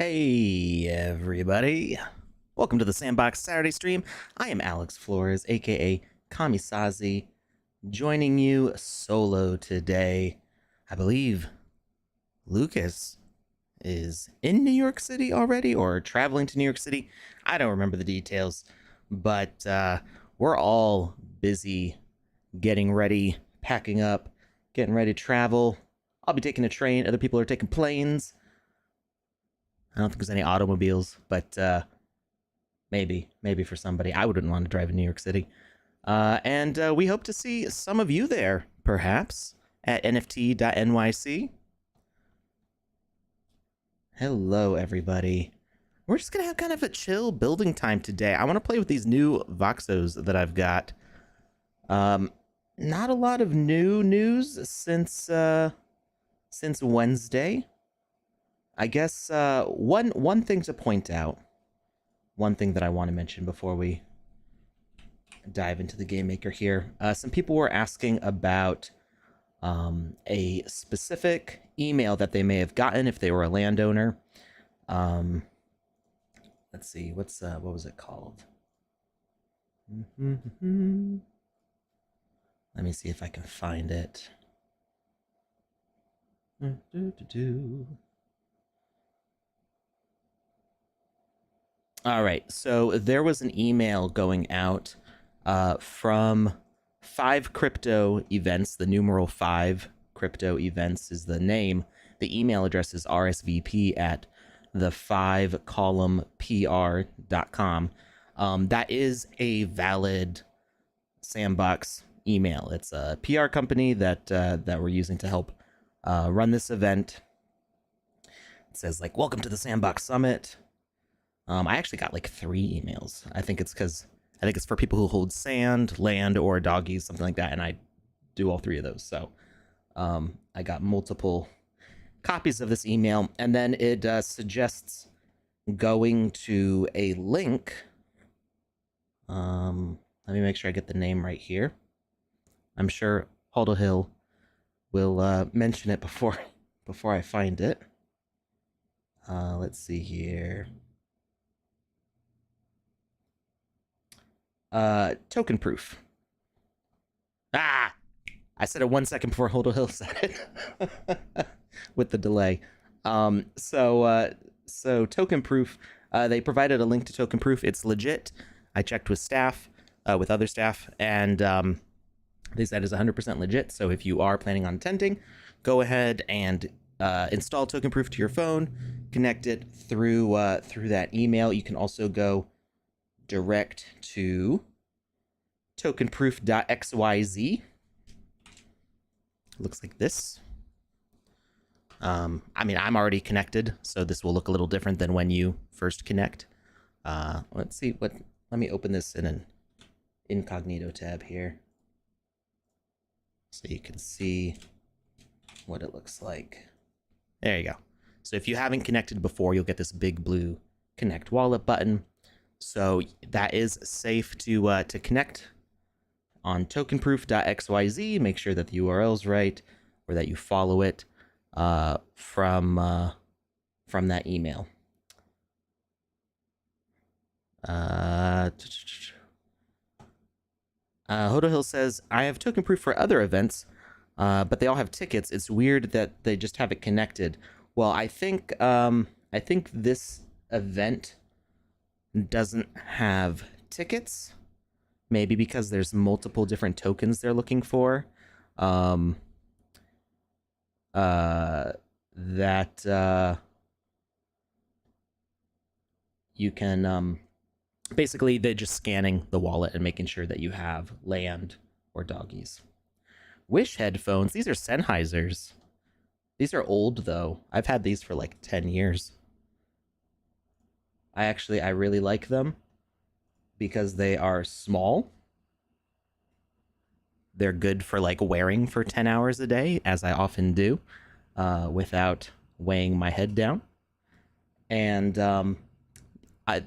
Hey everybody, welcome to the Sandbox Saturday stream. I am Alex Florez, aka Kamisazi, joining you solo today. I believe Lucas is in New York City already or traveling to New York City. I don't remember the details, but we're all busy getting ready, packing up, getting ready to travel. I'll be taking a train, other people are taking planes. I don't think there's any automobiles, but maybe for somebody. I wouldn't want to drive in New York City. And we hope to see some of you there, perhaps, at nft.nyc. Hello, everybody. We're just going to have kind of a chill building time today. I want to play with these new Voxos that I've got. Not a lot of new news since Wednesday. I guess one thing to point out, one thing that I want to mention before we dive into the game maker here. Some people were asking about a specific email that they may have gotten if they were a landowner. Let's see, what was it called? Let me see if I can find it. All right, so there was an email going out from 5 crypto events. The numeral 5 crypto events is the name. The email address is rsvp at the5columnpr.com. That is a valid Sandbox email. It's a PR company that we're using to help run this event. It says, like, welcome to the Sandbox Summit. I actually got like 3 emails. I think it's for people who hold sand, land, or doggies, something like that, and I do all 3 of those. So I got multiple copies of this email, and then it suggests going to a link. Let me make sure I get the name right here. I'm sure Haldo Hill will mention it before I find it. Let's see here. Token proof. I said it 1 second before Haldo Hill said it with the delay. So token proof. They provided a link to token proof. It's legit. I checked with staff, with other staff, and they said it's 100% legit. So if you are planning on attending, go ahead and install token proof to your phone, connect it through that email. You can also go direct to tokenproof.xyz. Looks like this. I mean, I'm already connected, so this will look a little different than when you first connect. Let's see let me open this in an incognito tab here so you can see what it looks like. There you go. So if you haven't connected before, you'll get this big blue connect wallet button. So that is safe to connect on tokenproof.xyz. Make sure that the URL is right, or that you follow it from that email. Haldo Hill says, I have token proof for other events, but they all have tickets. It's weird that they just have it connected. Well, I think this event doesn't have tickets, maybe because there's multiple different tokens they're looking for. You can basically, they're just scanning the wallet and making sure that you have land or doggies. Wish headphones. These are Sennheisers. These are old though. I've had these for like 10 years. I really like them because they are small. They're good for like wearing for 10 hours a day, as I often do, without weighing my head down. And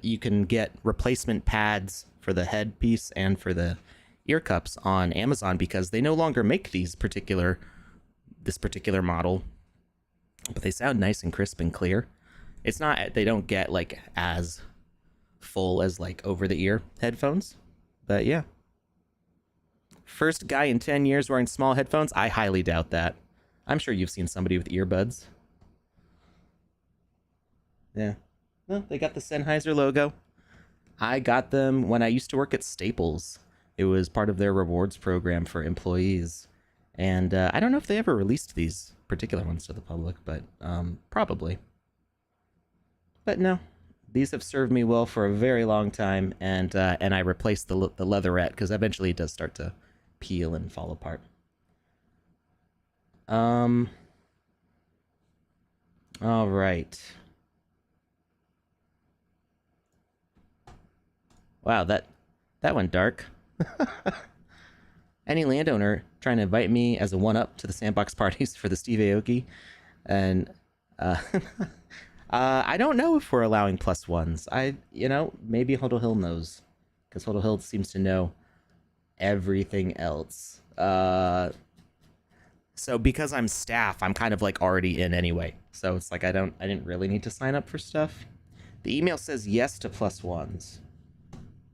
you can get replacement pads for the headpiece and for the ear cups on Amazon because they no longer make this particular model, but they sound nice and crisp and clear. It's not, they don't get like as full as like over the ear headphones, but yeah. First guy in 10 years wearing small headphones? I highly doubt that. I'm sure you've seen somebody with earbuds. Yeah. Well, they got the Sennheiser logo. I got them when I used to work at Staples. It was part of their rewards program for employees. And I don't know if they ever released these particular ones to the public, but probably. But no, these have served me well for a very long time, and I replaced the leatherette because eventually it does start to peel and fall apart. All right. Wow, that went dark. Any landowner trying to invite me as a one-up to the Sandbox parties for the Steve Aoki, and I don't know if we're allowing +1s. Maybe Huddle Hill knows, because Huddle Hill seems to know everything else. So because I'm staff, I'm kind of like already in anyway. So it's like I didn't really need to sign up for stuff. The email says yes to +1s.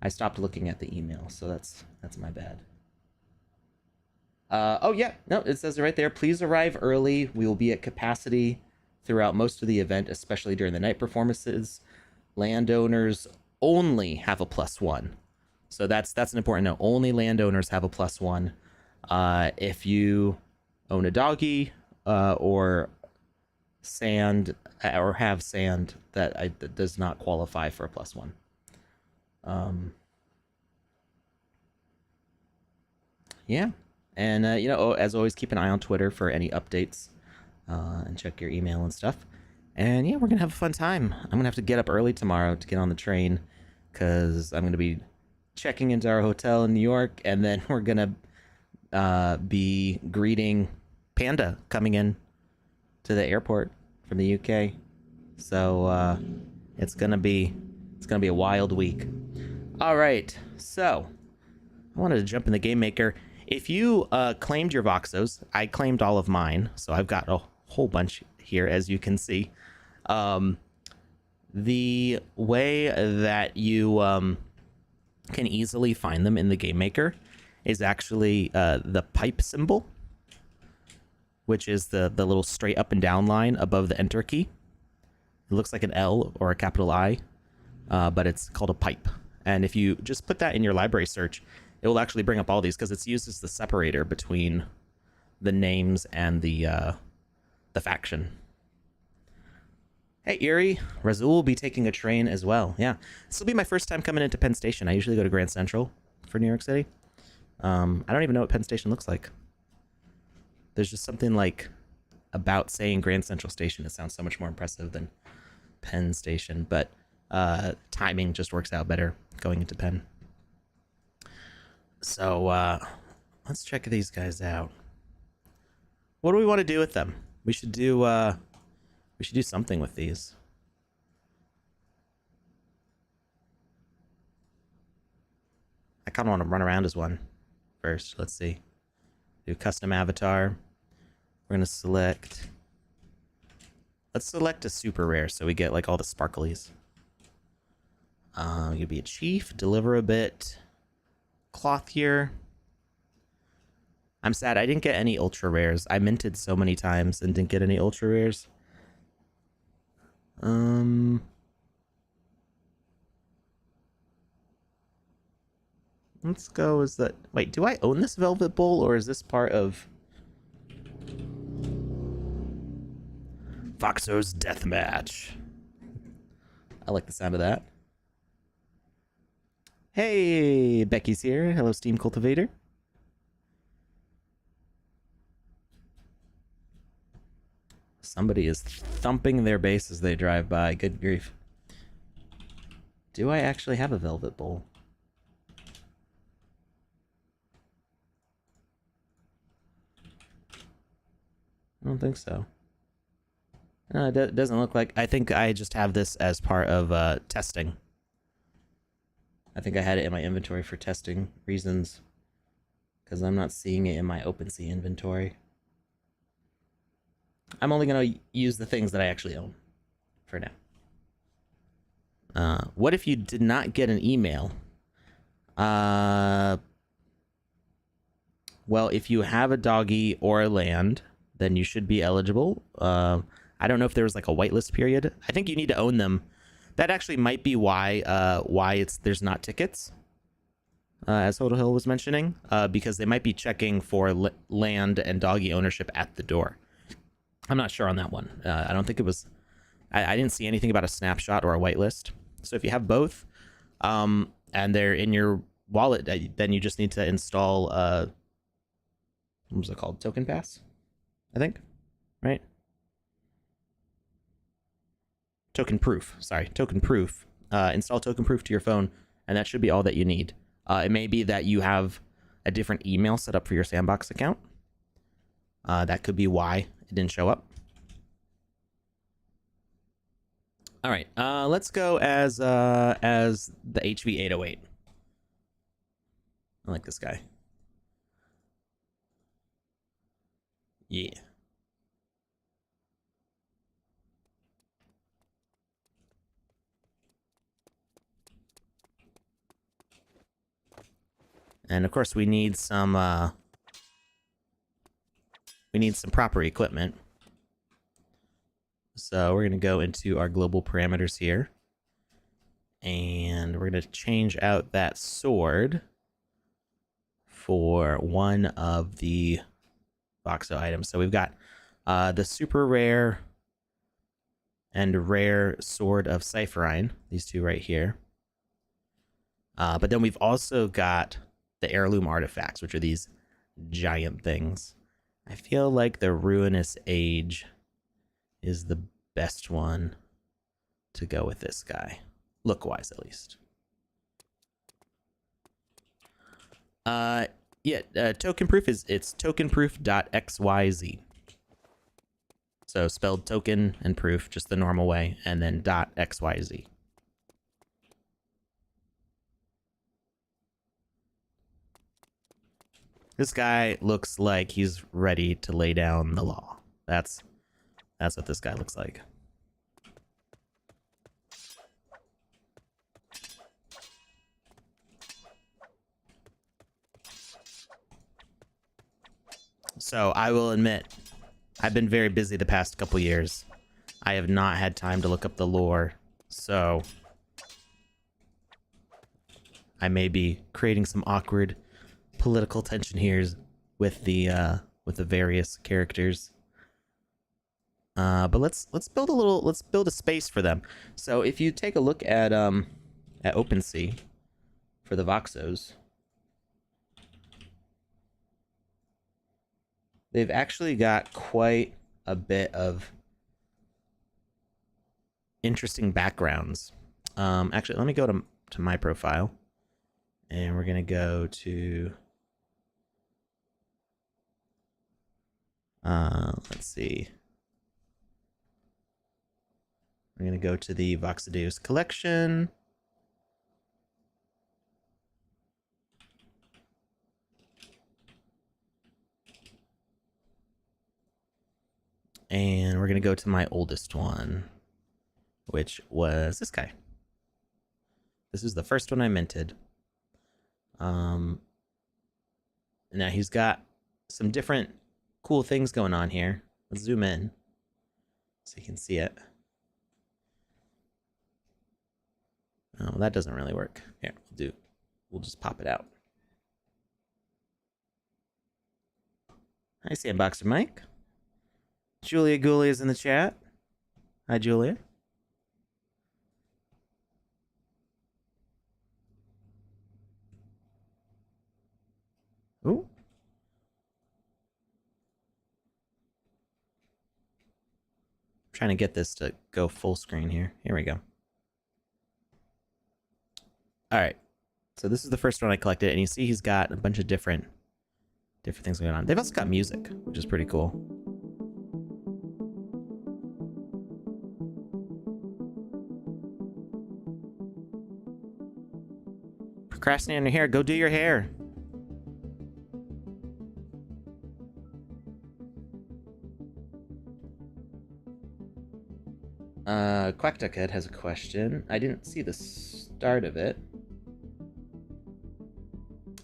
I stopped looking at the email, so that's my bad. Oh yeah, no, it says it right there. Please arrive early. We will be at capacity throughout most of the event, especially during the night performances. Landowners only have a +1. So that's an important note. Only landowners have a +1. If you own a doggy or sand or have sand, that does not qualify for a +1. Yeah. And, as always, keep an eye on Twitter for any updates and check your email and stuff. And, yeah, we're going to have a fun time. I'm going to have to get up early tomorrow to get on the train because I'm going to be checking into our hotel in New York, and then we're going to be greeting Panda coming in to the airport from the UK. So it's going to be a wild week. All right. So I wanted to jump in the Game Maker. If you claimed your Voxos, I claimed all of mine, so I've got a whole bunch here, as you can see. The way that you can easily find them in the Game Maker is actually the pipe symbol, which is the little straight up and down line above the Enter key. It looks like an L or a capital I, but it's called a pipe. And if you just put that in your library search, it will actually bring up all these because it's used as the separator between the names and the faction. Hey, Erie. Razul will be taking a train as well. Yeah. This will be my first time coming into Penn Station. I usually go to Grand Central for New York City. I don't even know what Penn Station looks like. There's just something like about saying Grand Central Station. It sounds so much more impressive than Penn Station, but timing just works out better going into Penn. So let's check these guys out. What do we want to do with them? We should do something with these. I kind of want to run around as one first. Let's see. Do custom avatar. We're gonna select. Let's select a super rare so we get like all the sparklies. You'd be a chief. Deliver a bit. Cloth here. I'm sad I didn't get any ultra rares. I minted so many times and didn't get any ultra rares. Let's go as that. Wait, do I own this Velvet Bowl or is this part of Voxo's Deathmatch? I like the sound of that. Hey, Becky's here. Hello, Steam Cultivator. Somebody is thumping their bass as they drive by. Good grief. Do I actually have a Velvet Bowl? I don't think so. No, it doesn't look like... I think I just have this as part of testing. I think I had it in my inventory for testing reasons. Because I'm not seeing it in my OpenSea inventory. I'm only going to use the things that I actually own for now. What if you did not get an email? Well, if you have a doggy or a land, then you should be eligible. I don't know if there was like a whitelist period. I think you need to own them. That actually might be why there's not tickets, as Hodel Hill was mentioning, because they might be checking for land and doggy ownership at the door. I'm not sure on that one. I don't think it was. I didn't see anything about a snapshot or a whitelist. So if you have both, and they're in your wallet, then you just need to install. What was it called? Token Pass, I think, right? Token Proof. Sorry, Token Proof. Install Token Proof to your phone, and that should be all that you need. It may be that you have a different email set up for your Sandbox account. That could be why it didn't show up. All right, let's go as the HV808. I like this guy. Yeah. And of course, we need some proper equipment. So we're going to go into our global parameters here. And we're going to change out that sword for one of the Voxel items. So we've got the super rare and rare sword of Cypherine, these two right here. But then we've also got the heirloom artifacts, which are these giant things. I feel like the Ruinous Age is the best one to go with this guy, look-wise at least. Token proof it's tokenproof.xyz. So spelled token and proof just the normal way, and then .xyz. This guy looks like he's ready to lay down the law. That's what this guy looks like. So I will admit, I've been very busy the past couple years. I have not had time to look up the lore, so I may be creating some awkward political tension here with the various characters. But let's build a space for them. So if you take a look at OpenSea for the Voxos, they've actually got quite a bit of interesting backgrounds. Actually, let me go to my profile, and we're gonna go to let's see. We're going to go to the Voxodeus Collection. And we're going to go to my oldest one, which was this guy. This is the first one I minted. Now he's got some different cool things going on here. Let's zoom in so you can see it. Oh, that doesn't really work. Here, we'll just pop it out. Hi, Sandboxer Mike. Julia Gooley is in the chat. Hi, Julia. Ooh. I'm trying to get this to go full screen here. Here we go. All right, so this is the first one I collected, and you see he's got a bunch of different things going on. They've also got music, which is pretty cool. Procrastinating on your hair, go do your hair. Quackduckhead has a question. I didn't see the start of it.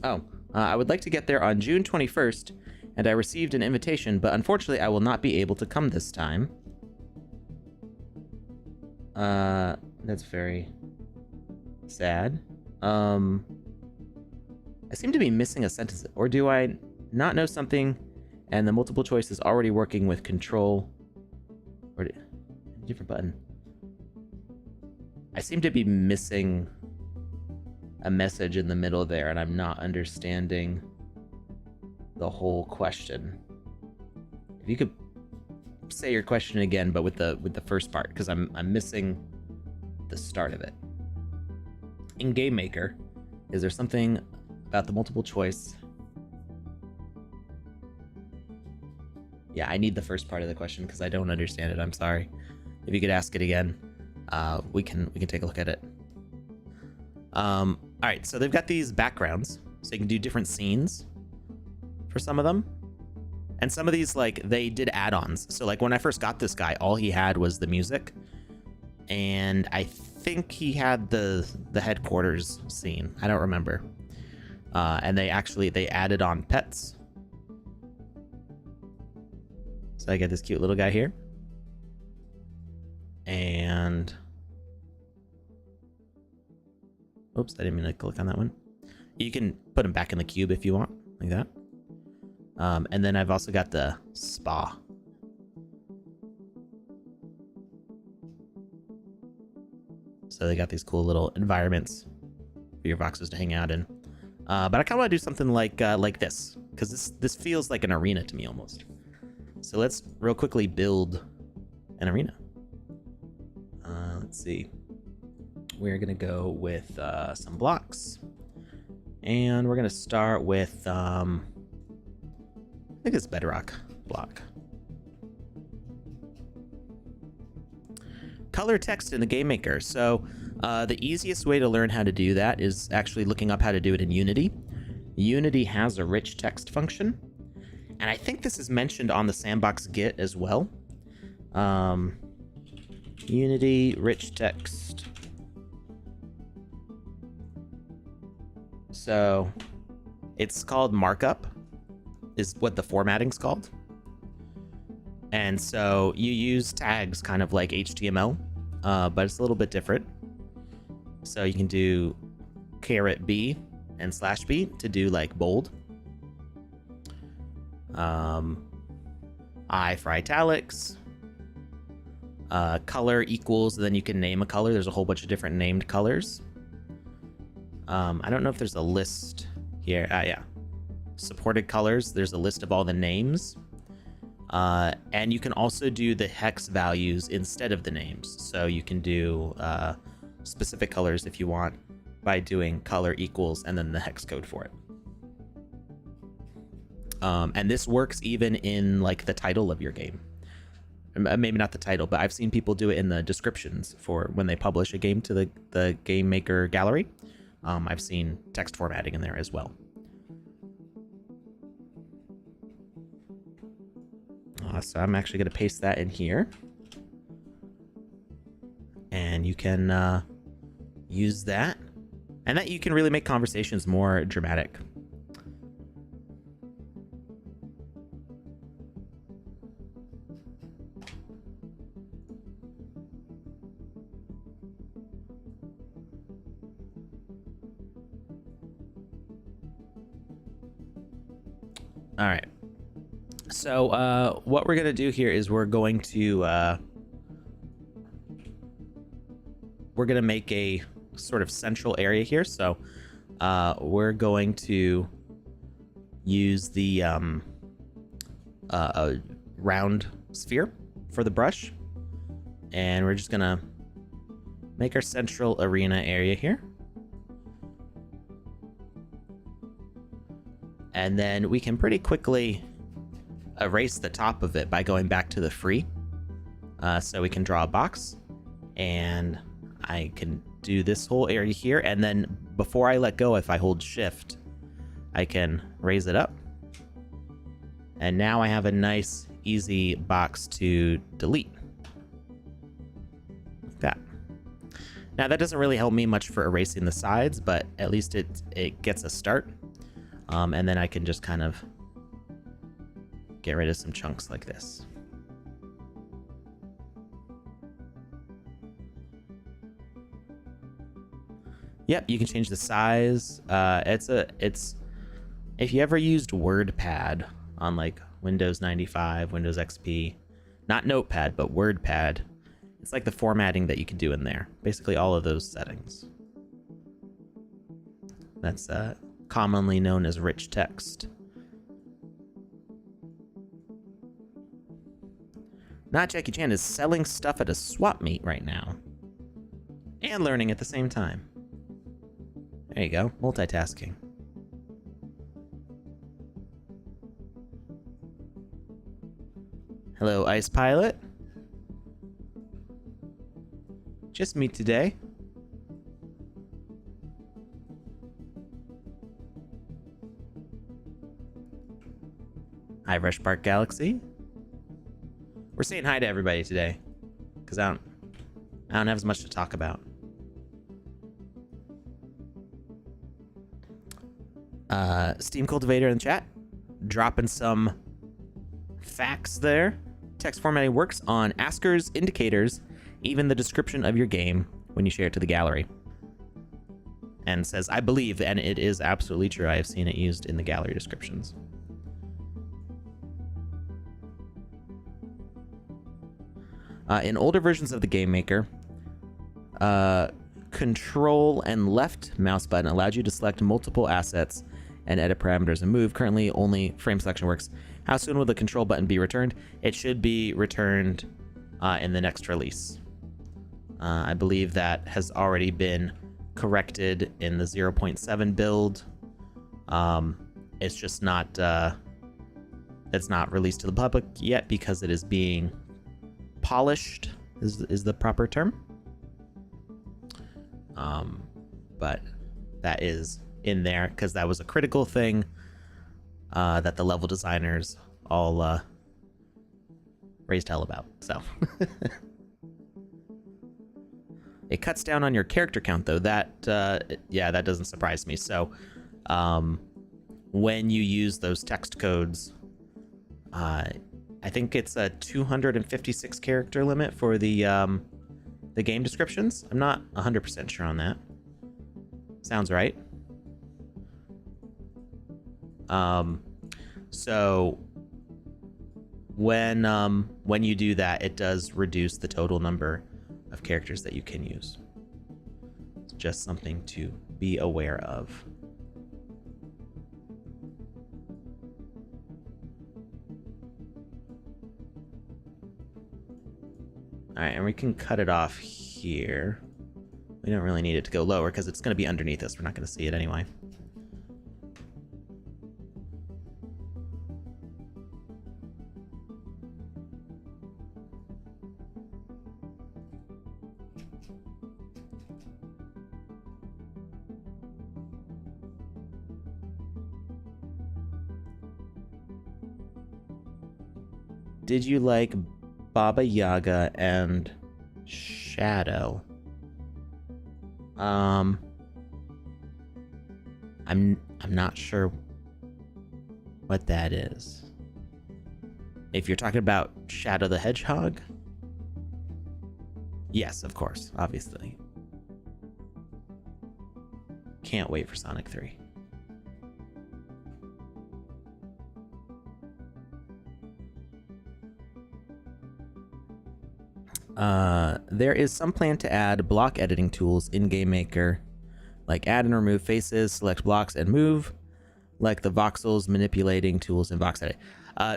Oh, I would like to get there on June 21st, and I received an invitation, but unfortunately I will not be able to come this time. That's very sad. I seem to be missing a sentence, or do I not know something and the multiple choice is already working with control, or different button? I seem to be missing a message in the middle there, and I'm not understanding the whole question. If you could say your question again, but with the first part, because I'm missing the start of it. In Game Maker, is there something about the multiple choice? Yeah, I need the first part of the question because I don't understand it. I'm sorry. If you could ask it again, we can take a look at it. All right, so they've got these backgrounds, so you can do different scenes for some of them. And some of these, like, they did add-ons. So, like, when I first got this guy, all he had was the music. And I think he had the headquarters scene. I don't remember. And they added on pets. So I get this cute little guy here. And... oops, I didn't mean to click on that one. You can put him back in the cube if you want, like that. And then I've also got the spa. So they got these cool little environments for your Voxes to hang out in. But I kind of want to do something like this, because this feels like an arena to me almost. So let's real quickly build an arena. Let's see. We're gonna go with some blocks, and we're gonna start with I think it's bedrock block. Color text in the Game Maker. So the easiest way to learn how to do that is actually looking up how to do it in Unity. Unity has a rich text function, and I think this is mentioned on the Sandbox Git as well. Unity rich text. So it's called markup, is what the formatting's called. And so you use tags kind of like HTML, but it's a little bit different. So you can do $B and /B to do like bold. I for italics. Color equals, then you can name a color. There's a whole bunch of different named colors. I don't know if there's a list here. Yeah. Supported colors. There's a list of all the names. And you can also do the hex values instead of the names. So you can do specific colors if you want by doing color equals and then the hex code for it. And this works even in like the title of your game. Maybe not the title, but I've seen people do it in the descriptions for when they publish a game to the Game Maker gallery. I've seen text formatting in there as well. So I'm actually going to paste that in here. And you can use that. And that you can really make conversations more dramatic. All right. So what we're going to do here is we're going to make a sort of central area here. So we're going to use the round sphere for the brush. And we're just going to make our central arena area here. And then we can pretty quickly erase the top of it by going back to the free. So we can draw a box, and I can do this whole area here. And then before I let go, if I hold shift, I can raise it up. And now I have a nice, easy box to delete. Now that doesn't really help me much for erasing the sides, but at least it gets a start. And then I can just kind of get rid of some chunks like this. Yep, you can change the size. It's if you ever used WordPad on like Windows 95, Windows XP, not Notepad, but WordPad, it's like the formatting that you can do in there. Basically all of those settings. That's commonly known as rich text. Not Jackie Chan is selling stuff at a swap meet right now. And learning at the same time. There you go, multitasking. Hello, Ice Pilot. Just me today. Hi, Rush Park Galaxy. We're saying hi to everybody today, because I don't have as much to talk about. Steam Cultivator in the chat, dropping some facts there. Text formatting works on askers, indicators, even the description of your game when you share it to the gallery. And says, I believe, and it is absolutely true. I have seen it used in the gallery descriptions. In older versions of the Game Maker, Control and left mouse button allowed you to select multiple assets and edit parameters and move. Currently, only frame selection works. How soon will the control button be returned? It should be returned in the next release. I believe that has already been corrected in the 0.7 build. It's just not it's not released to the public yet because it is being polished is the proper term. But that is in there because that was a critical thing that the level designers all raised hell about. So it cuts down on your character count though. That yeah, that doesn't surprise me. So when you use those text codes, I think it's a 256 character limit for the game descriptions. I'm not 100% sure on that. Sounds right. So when you do that, it does reduce the total number of characters that you can use. It's just something to be aware of. All right, and we can cut it off here. We don't really need it to go lower because it's going to be underneath us. We're not going to see it anyway. Did you like Baba Yaga and Shadow? I'm not sure what that is. If you're talking about Shadow the Hedgehog? Yes, of course, obviously. Can't wait for Sonic 3. There is some plan to add block editing tools in Game Maker, like add and remove faces, select blocks, and move, like the voxels manipulating tools in VoxEdit.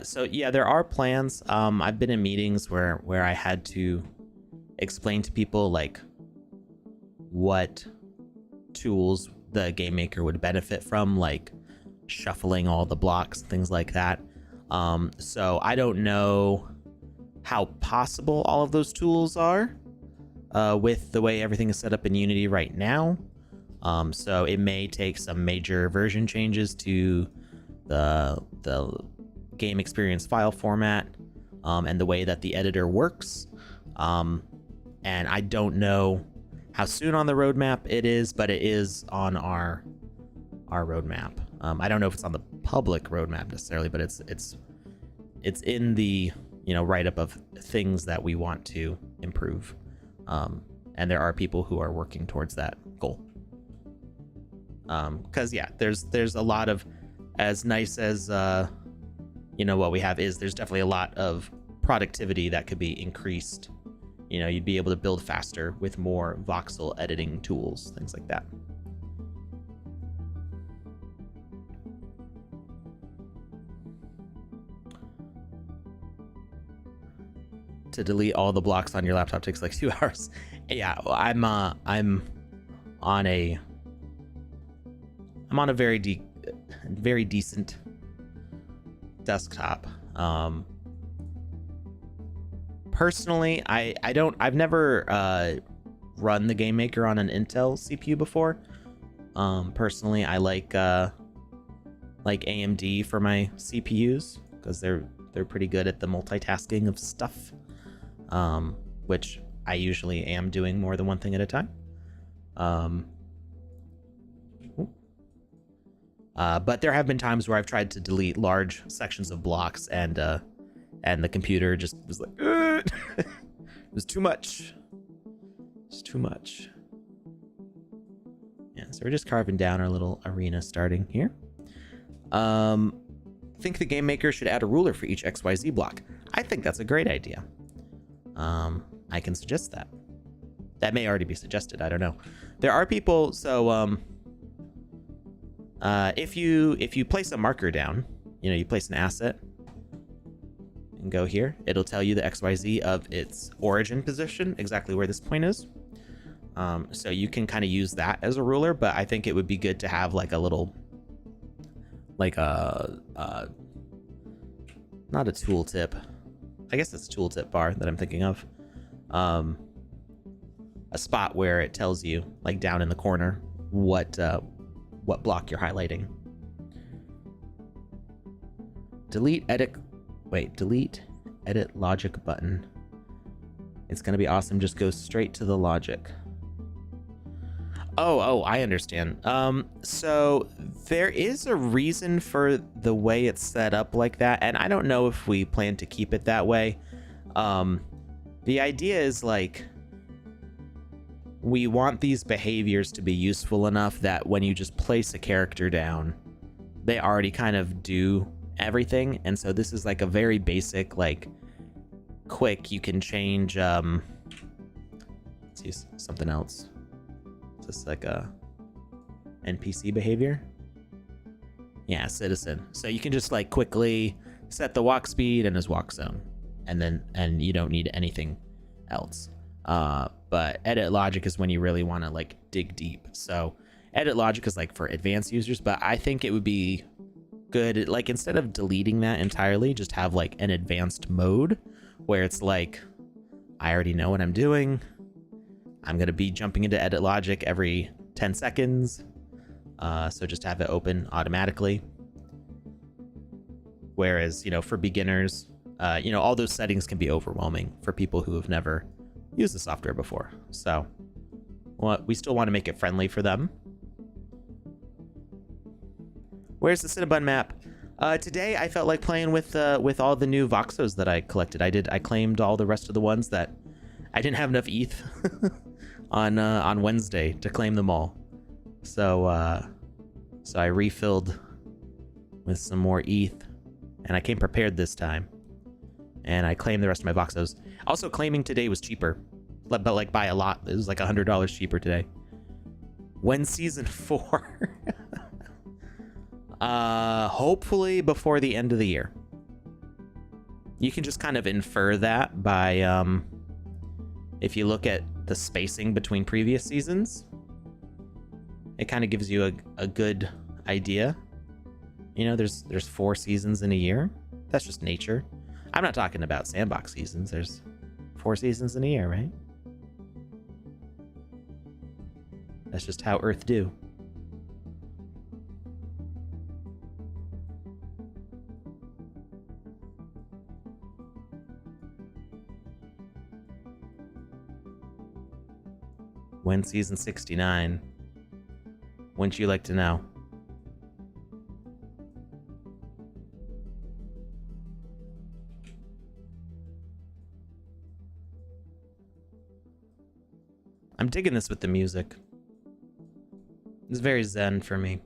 So yeah, there are plans. I've been in meetings where I had to explain to people like what tools the Game Maker would benefit from, like shuffling all the blocks, things like that. So I don't know how possible all of those tools are with the way everything is set up in Unity right now. So it may take some major version changes to the game experience file format and the way that the editor works. And I don't know how soon on the roadmap it is, but it is on our roadmap. I don't know if it's on the public roadmap necessarily, but it's in the, you know, write-up of things that we want to improve. And there are people who are working towards that goal. Because yeah, there's a lot of, as nice as you know, what we have is, there's definitely a lot of productivity that could be increased. You know, you'd be able to build faster with more voxel editing tools, things like that. To delete all the blocks on your laptop takes like 2 hours. Yeah, well, I'm on a very decent desktop. Personally, I've never run the Game Maker on an Intel CPU before. Personally, I like AMD for my CPUs because they're pretty good at the multitasking of stuff, which I usually am doing more than one thing at a time. But there have been times where I've tried to delete large sections of blocks, and the computer just was like, it was too much. It's too much. Yeah, so we're just carving down our little arena starting here. Think the Game Maker should add a ruler for each XYZ block. I think that's a great idea. I can suggest that. That may already be suggested. I don't know. There are people. So if you place a marker down, you know, you place an asset and go here, it'll tell you the XYZ of its origin position, exactly where this point is. So you can kind of use that as a ruler, but I think it would be good to have like a little, like a not a tooltip. I guess it's a tooltip bar that I'm thinking of. A spot where it tells you, like down in the corner, what block you're highlighting. Delete edit logic button. It's gonna be awesome. Just go straight to the logic. Oh, I understand. So there is a reason for the way it's set up like that, and I don't know if we plan to keep it that way. The idea is like, we want these behaviors to be useful enough that when you just place a character down, they already kind of do everything. And so this is like a very basic, like quick, you can change, let's use something else. Just like a NPC behavior. Yeah, citizen. So you can just like quickly set the walk speed and his walk zone, and you don't need anything else. But edit logic is when you really want to like dig deep. So edit logic is like for advanced users, but I think it would be good, like instead of deleting that entirely, just have like an advanced mode where it's like, I already know what I'm doing. I'm going to be jumping into edit logic every 10 seconds. So just have it open automatically. Whereas, you know, for beginners, you know, all those settings can be overwhelming for people who have never used the software before. So we still want to make it friendly for them. Where's the Cinnabon map? Today I felt like playing with all the new Voxos that I collected. I claimed all the rest of the ones that I didn't have enough ETH on Wednesday to claim them all. So I refilled with some more ETH, and I came prepared this time. And I claimed the rest of my Voxos. Also, claiming today was cheaper, but like by a lot. It was like $100 cheaper today. When season 4? Hopefully before the end of the year. You can just kind of infer that by if you look at the spacing between previous seasons. It kind of gives you a good idea. You know, there's 4 seasons in a year. That's just nature. I'm not talking about Sandbox seasons. There's 4 seasons in a year, right? That's just how Earth do. When season 69? Wouldn't you like to know? I'm digging this with the music. It's very zen for me.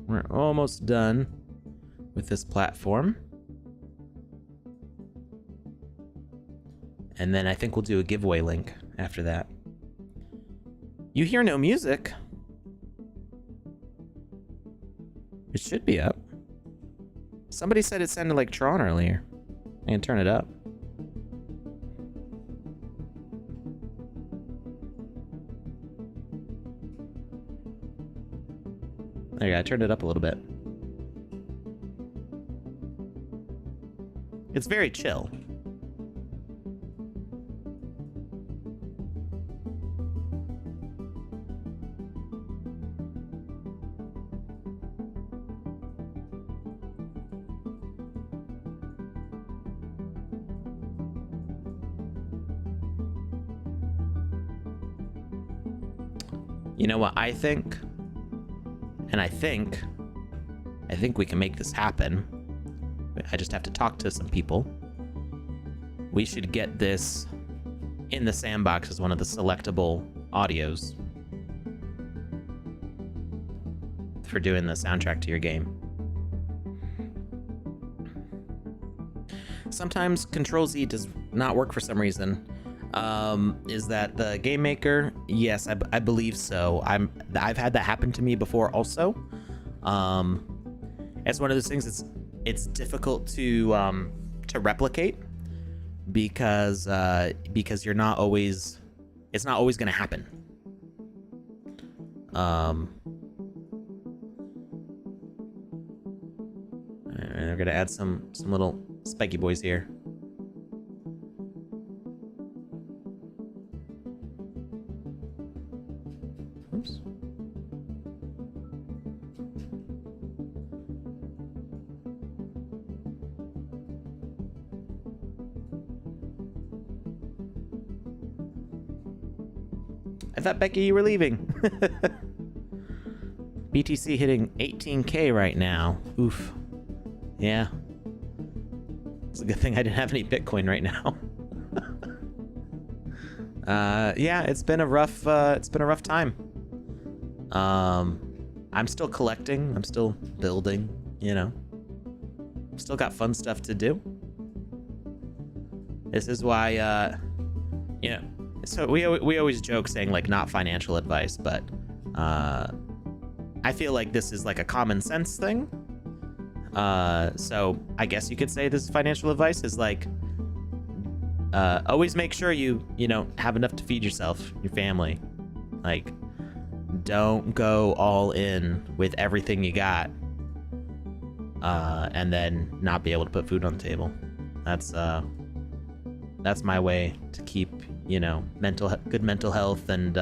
We're almost done with this platform. And then I think we'll do a giveaway link after that. You hear no music? It should be up. Somebody said it sounded like Tron earlier. I can turn it up. There you go, I turned it up a little bit. It's very chill. You know what I think? And I think we can make this happen. I just have to talk to some people. We should get this in the sandbox as one of the selectable audios for doing the soundtrack to your game. Sometimes Control-Z does not work for some reason. Is that the Game Maker? Yes, I believe so. I've had that happen to me before also. It's one of those things. It's difficult to replicate because you're not always. It's not always going to happen. We're gonna add some little spiky boys here. Oops. I thought, Becky, you were leaving. BTC hitting 18K right now. Oof. Yeah. It's a good thing I didn't have any Bitcoin right now. Yeah, it's been a rough time. I'm still collecting, I'm still building, you know. Still got fun stuff to do. This is why you know, so we always joke saying like not financial advice, but I feel like this is like a common sense thing. So I guess you could say this financial advice is like always make sure you know, have enough to feed yourself, your family. Like, don't go all in with everything you got and then not be able to put food on the table. That's my way to keep, you know, good mental health and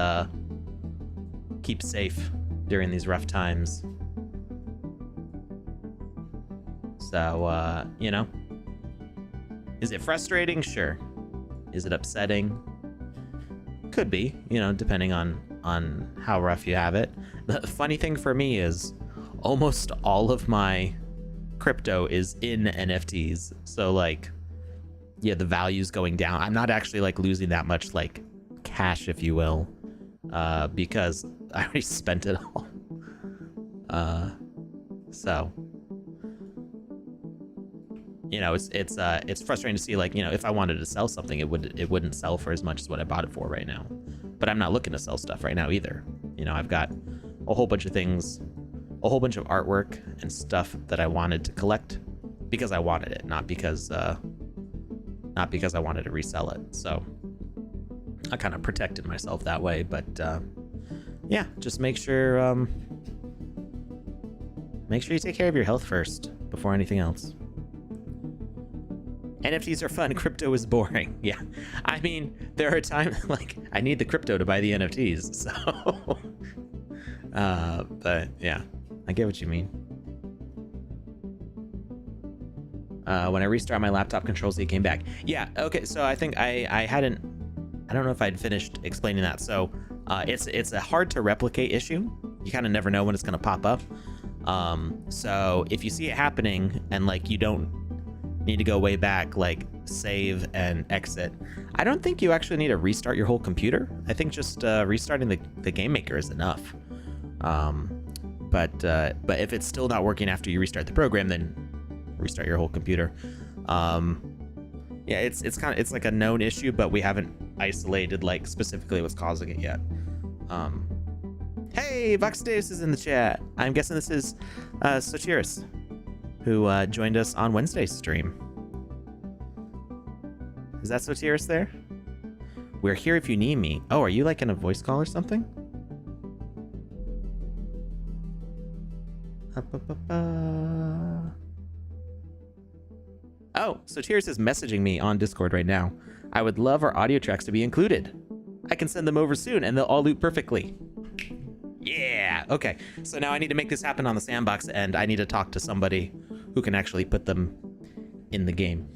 keep safe during these rough times. So, you know, is it frustrating? Sure. Is it upsetting? Could be, you know, depending on how rough you have it. The funny thing for me is almost all of my crypto is in NFTs. So like, yeah, the value's going down. I'm not actually like losing that much like cash, if you will, because I already spent it all. So, you know, it's frustrating to see, like, you know, if I wanted to sell something, it wouldn't sell for as much as what I bought it for right now. But I'm not looking to sell stuff right now either. You know, I've got a whole bunch of things, a whole bunch of artwork and stuff that I wanted to collect because I wanted it, not because I wanted to resell it. So I kind of protected myself that way. But yeah, just make sure you take care of your health first before anything else. NFTs are fun. Crypto is boring. Yeah. I mean, there are times like I need the crypto to buy the NFTs. So But yeah, I get what you mean. When I restart my laptop controls, it came back. Yeah, okay, so I think I don't know if I'd finished explaining that. So it's a hard to replicate issue. You kind of never know when it's gonna pop up. So if you see it happening and like you don't need to go way back, like save and exit, I don't think you actually need to restart your whole computer. I think just restarting the game maker is enough. But if it's still not working after you restart the program, then restart your whole computer. Yeah, it's like a known issue, but we haven't isolated like specifically what's causing it yet. Hey, Voxodeus is in the chat. I'm guessing this is Sotiris, who joined us on Wednesday's stream. Is that Sotiris there? We're here if you need me. Oh, are you like in a voice call or something? Oh, Sotiris is messaging me on Discord right now. I would love our audio tracks to be included. I can send them over soon and they'll all loop perfectly. Yeah, okay. So now I need to make this happen on the Sandbox, and I need to talk to somebody who can actually put them in the game.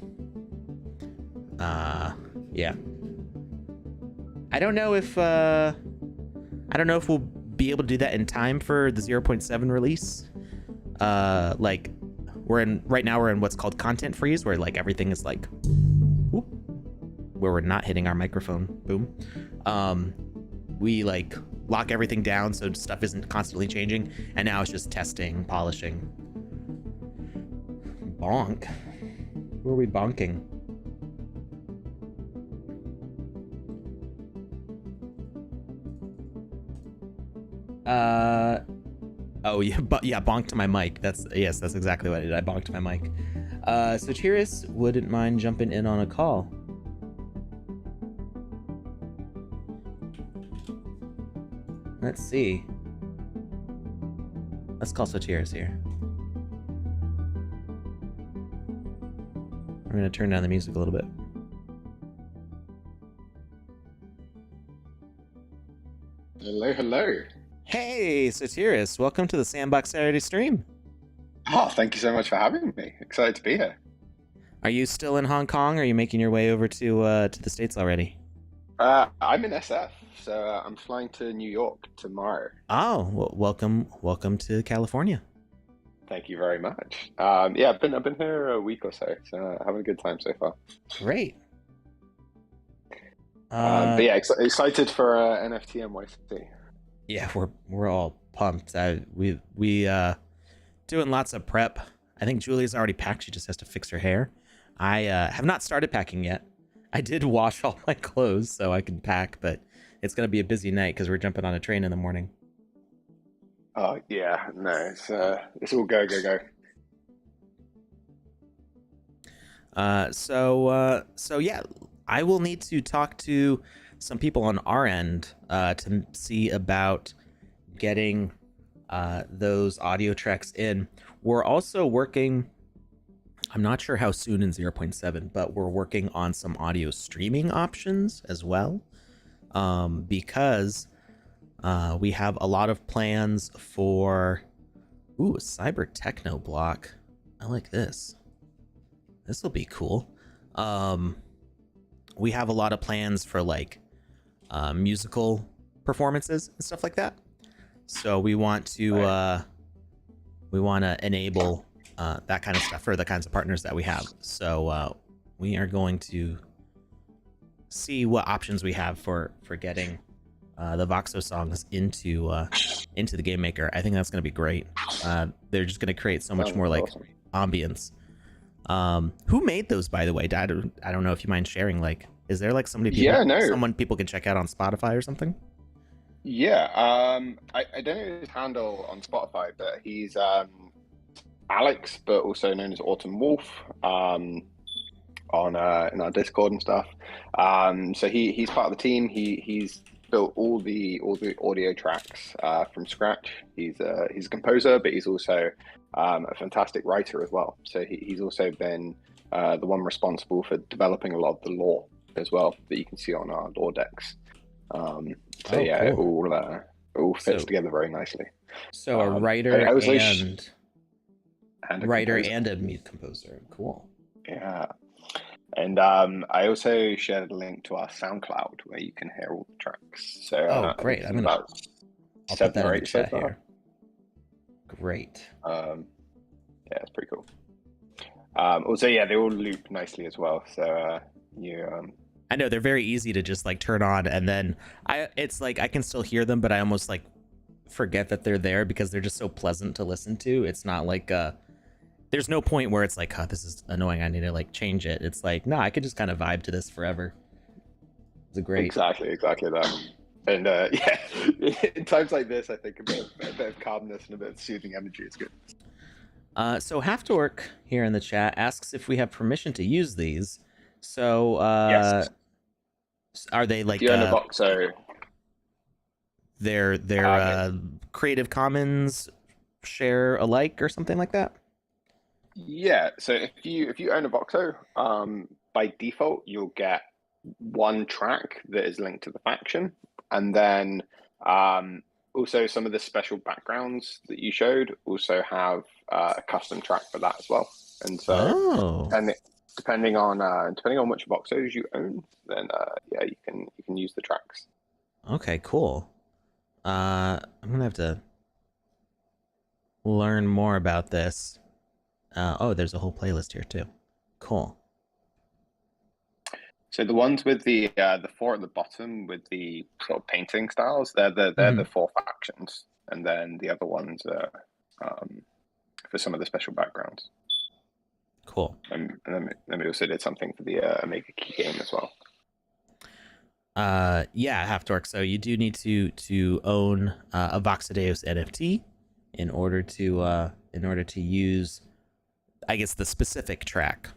Yeah. I don't know if we'll be able to do that in time for the 0.7 release. Like right now we're in what's called content freeze, where like everything is like whoop, where we're not hitting our microphone. Boom. We like lock everything down so stuff isn't constantly changing, and now it's just testing, polishing. Bonk. Who are we bonking? Oh yeah, bonk to my mic. That's exactly what I did. I bonked my mic. So Tiris wouldn't mind jumping in on a call. Let's see. Let's call Sotiris here. I'm gonna turn down the music a little bit. Hello, hello. Hey, Sotiris, welcome to the Sandbox Saturday stream. Oh, thank you so much for having me. Excited to be here. Are you still in Hong Kong, or are you making your way over to the States already? I'm in SF, so I'm flying to New York tomorrow. Oh, well, welcome to California. Thank you very much. Yeah, I've been here a week or so having a good time so far. Great. But yeah, excited for NFT NYC. Yeah, we're all pumped. We doing lots of prep. I think Julie's already packed. She just has to fix her hair. I have not started packing yet. I did wash all my clothes so I can pack, but it's gonna be a busy night because we're jumping on a train in the morning. Oh yeah, no, it's all go. So yeah, I will need to talk to some people on our end to see about getting those audio tracks in. We're also working, I'm not sure how soon in 0.7, but we're working on some audio streaming options as well, because we have a lot of plans for a cyber techno block. I like this. This will be cool. We have a lot of plans for like musical performances and stuff like that. So we want to enable that kind of stuff for the kinds of partners that we have. So we are going to see what options we have for getting the Voxo songs into the game maker. I think that's going to be great. They're just going to create so much more like ambience. Who made those, by the way? I don't know if you mind sharing. Like, is there like someone people can check out on Spotify or something? Yeah, I don't know his handle on Spotify, but he's Alex, but also known as Autumn Wolf, on in our Discord and stuff. So he's part of the team. He's built all the audio tracks from scratch. He's a composer, but he's also a fantastic writer as well. So he's also been the one responsible for developing a lot of the lore as well that you can see on our lore decks. Cool. all all fits So together very nicely. so a I writer was like, and a writer composer. and a mute composer. Cool. Yeah. And I also shared a link to our SoundCloud where you can hear all the tracks. So Oh, I think great. there's about I'll put seven that or in the eight so chat far. here. Great. Yeah, it's pretty cool. Also, yeah, they all loop nicely as well. So I know they're very easy to just like turn on, and then it's like I can still hear them, but I almost like forget that they're there because they're just so pleasant to listen to. It's not like there's no point where it's like, oh, this is annoying, I need to like change it. It's like, no, I could just kind of vibe to this forever. It's a great. exactly that. And yeah, in times like this, I think a bit of calmness and a bit of soothing energy is good. So Have to Work here in the chat asks if we have permission to use these. So Yes. are they If like you own a Voxo, they're it, Creative Commons share alike or something like that? yeah. So if you own a Voxo, by default you'll get one track that is linked to the faction, and then also some of the special backgrounds that you showed also have a custom track for that as well. And so, Oh, depending on which Voxos you own, then yeah, you can use the tracks. okay, cool. I'm gonna have to learn more about this. Oh, there's a whole playlist here too. Cool. So the ones with the four at the bottom with the sort of painting styles, they're the four factions, and then the other ones are for some of the special backgrounds. Cool. And then we also did something for the Omega Key game as well. Yeah, Have to Work. So you do need to own a Voxodeus NFT in order to use, I guess, the specific track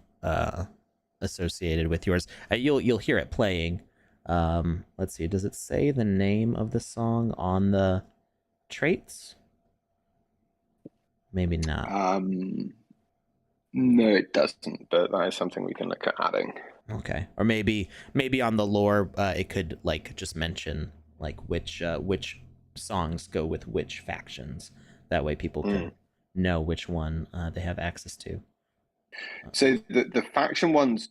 associated with yours. You'll hear it playing. Let's see. Does it say the name of the song on the traits? Maybe not. No, it doesn't, but that is something we can look at adding. Okay, or maybe on the lore, it could like just mention like which songs go with which factions. That way, people can know which one they have access to. So the faction ones,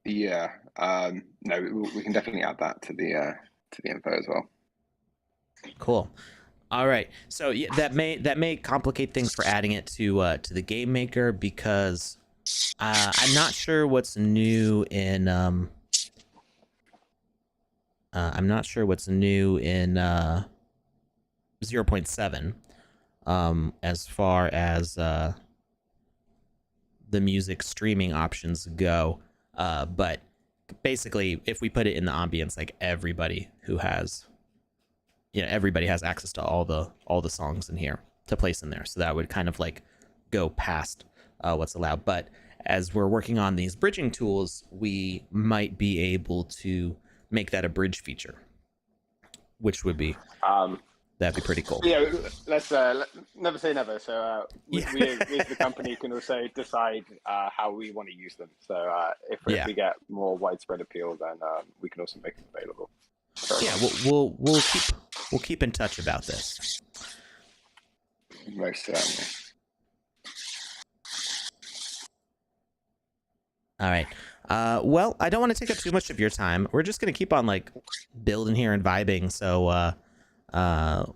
yeah. No, we can definitely add that to the info as well. Cool. All right. So yeah, that may complicate things for adding it to the game maker because I'm not sure what's new in 0.7 as far as the music streaming options go. But basically, if we put it in the ambience, like everybody has access to all the songs in here to place in there. So that would kind of like go past what's allowed. But as we're working on these bridging tools, we might be able to make that a bridge feature, which would be that'd be pretty cool. Yeah, let's never say never. So we as the company can also decide how we want to use them. So if we get more widespread appeal, then we can also make them available. Yeah, we'll keep in touch about this. Most certainly. All right. Well, I don't want to take up too much of your time. We're just gonna keep on like building here and vibing. So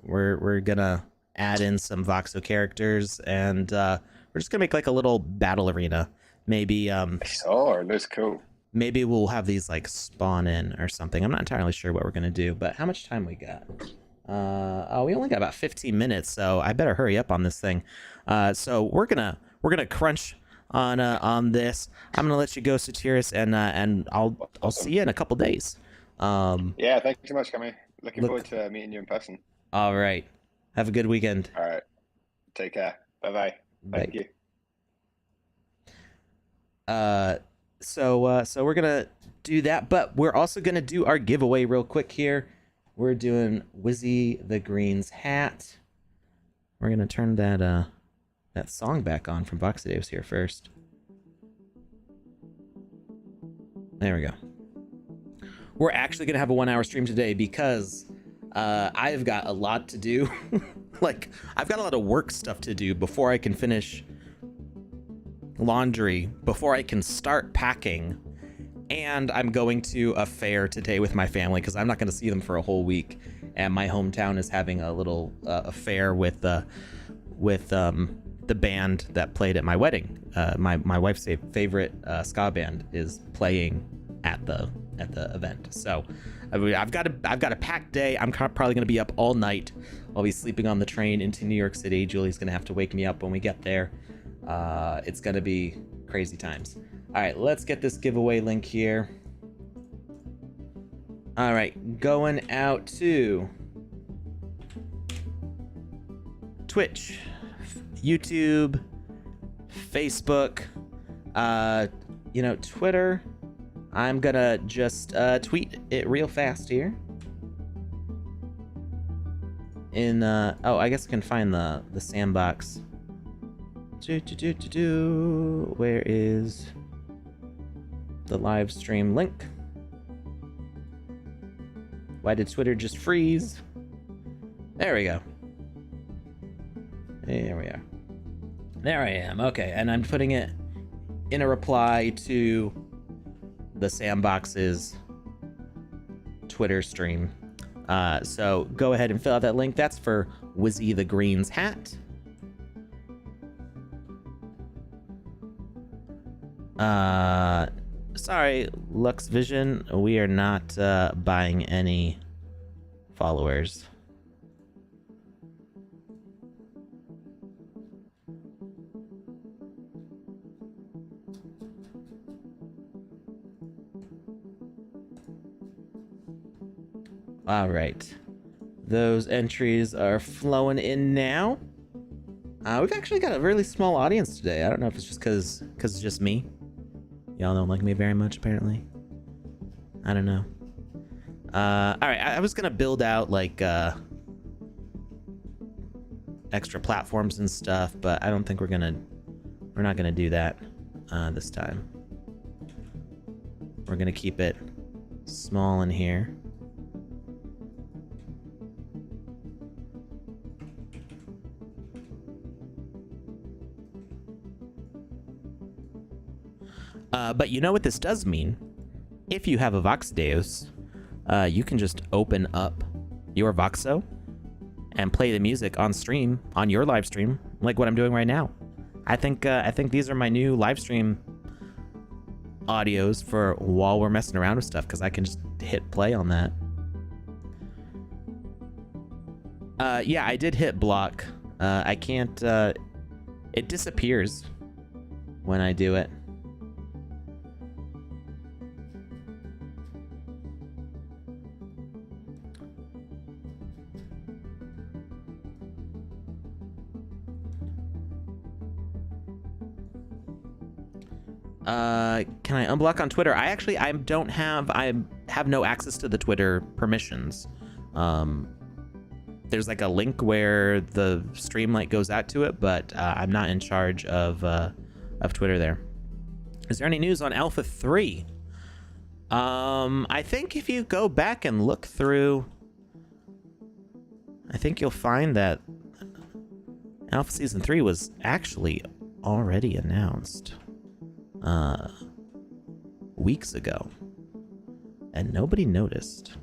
we're gonna add in some Voxo characters, and we're just gonna make like a little battle arena. Maybe Oh, that's cool. Maybe we'll have these like spawn in or something. I'm not entirely sure what we're gonna do, but how much time we got? Oh, we only got about 15 minutes, so I better hurry up on this thing. So we're gonna crunch on this. I'm gonna let you go, Satiris, and I'll see you in a couple days. Yeah, thank you so much, Kami. Looking forward to meeting you in person. All right. Have a good weekend. All right. Take care. Bye-bye. Thank you. So we're gonna do that, but we're also gonna do our giveaway real quick here. We're doing Wizzy the Green's hat. We're gonna turn that song back on from Voxodeus here first. There we go. We're actually gonna have a 1 hour stream today because I've got a lot to do. Like, I've got a lot of work stuff to do before I can finish laundry, before I can start packing. And I'm going to a fair today with my family because I'm not going to see them for a whole week. And my hometown is having a little affair with the band that played at my wedding. My wife's favorite ska band is playing at the event. So I've got a packed day. I'm probably going to be up all night. I'll be sleeping on the train into New York City. Julie's going to have to wake me up when we get there. It's going to be crazy times. All right, let's get this giveaway link here. All right, going out to Twitch, YouTube, Facebook, Twitter. I'm gonna just tweet it real fast here. I guess I can find the Sandbox. Where is the live stream link? Why did Twitter just freeze? There we go. There we are. There I am. Okay, and I'm putting it in a reply to the Sandbox's Twitter stream. So go ahead and fill out that link. That's for Wizzy the Green's hat. Sorry, Lux Vision, we are not buying any followers. All right, those entries are flowing in now. We've actually got a really small audience today. I don't know if it's just because it's just me. Y'all don't like me very much, apparently. I don't know. All right, I was gonna build out like extra platforms and stuff, but I don't think we're not gonna do that this time. We're gonna keep it small in here. But you know what this does mean? If you have a Voxodeus, you can just open up your Voxo and play the music on stream, on your live stream, like what I'm doing right now. I think these are my new live stream audios for while we're messing around with stuff, because I can just hit play on that. Yeah, I did hit block. I can't, it disappears when I do it. Can I unblock on Twitter? I have no access to the Twitter permissions. There's like a link where the stream light goes out to it, but I'm not in charge of Twitter there. Is there any news on Alpha 3? I think if you go back and look through, I think you'll find that Alpha Season 3 was actually already announced weeks ago, and nobody noticed.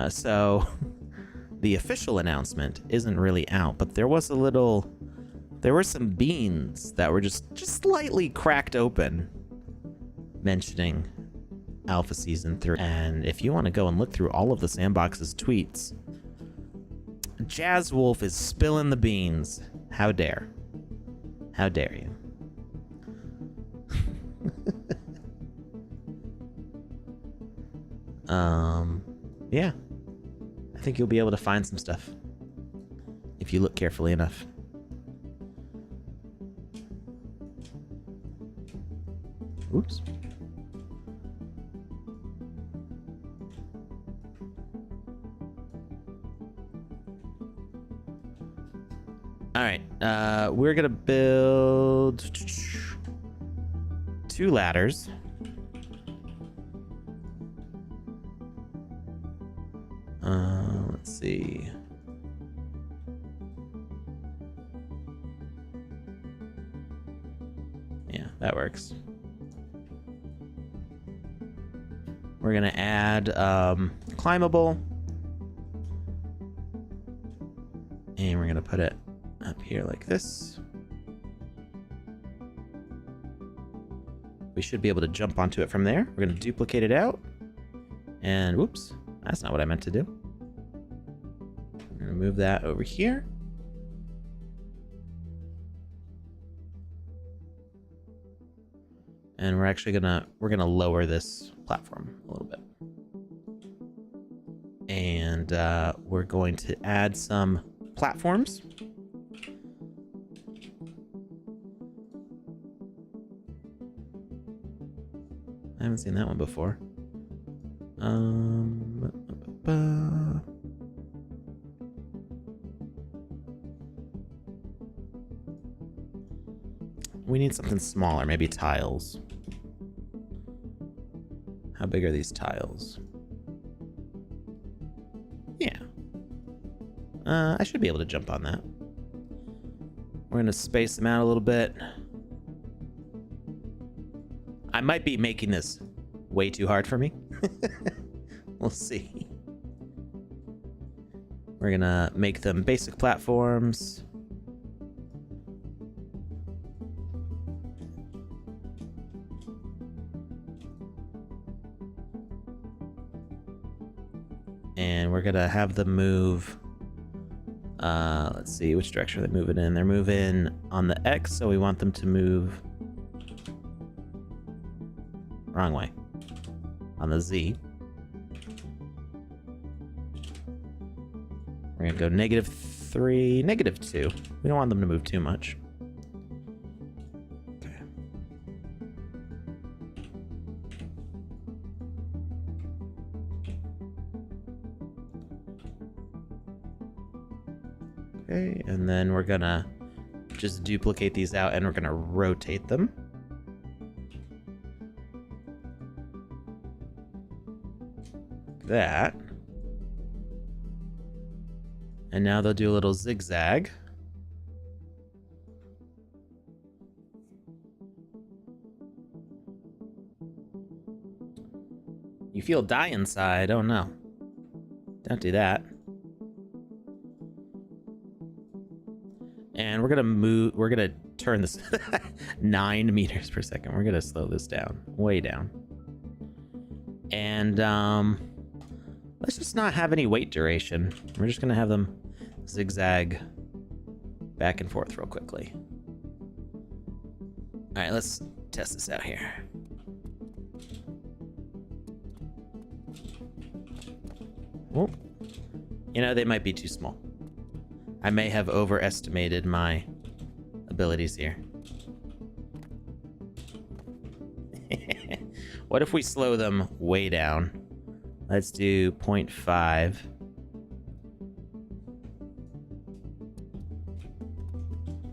So the official announcement isn't really out, but there were some beans that were just slightly cracked open mentioning Alpha Season 3. And if you want to go and look through all of the Sandbox's tweets, Jazz Wolf is spilling the beans. How dare you? Yeah, I think you'll be able to find some stuff if you look carefully enough. Oops. All right, we're gonna build 2 ladders. Let's see. Yeah, that works. We're gonna add climbable, and we're gonna put it up here like this. We should be able to jump onto it from there. We're gonna duplicate it out, and whoops, that's not what I meant to do. I'm gonna move that over here. And we're actually gonna lower this platform a little bit. And we're going to add some platforms. I haven't seen that one before. We need something smaller, maybe tiles. How big are these tiles? Yeah. I should be able to jump on that. We're gonna space them out a little bit. I might be making this way too hard for me. We'll see. We're gonna make them basic platforms. And we're gonna have them move. Let's see, which direction are they moving in? They're moving on the X, so we want them to move wrong way. On the Z. We're gonna go -3, -2. We don't want them to move too much. Okay, and then we're gonna just duplicate these out and we're gonna rotate them. Like that. And now they'll do a little zigzag. You feel die inside. Oh no. Don't do that. And we're gonna turn this 9 meters per second. We're gonna slow this down, way down. And let's just not have any wait duration. We're just gonna have them zigzag back and forth real quickly. All right, let's test this out here. Oh, you know, they might be too small. I may have overestimated my abilities here. What if we slow them way down? Let's do 0.5.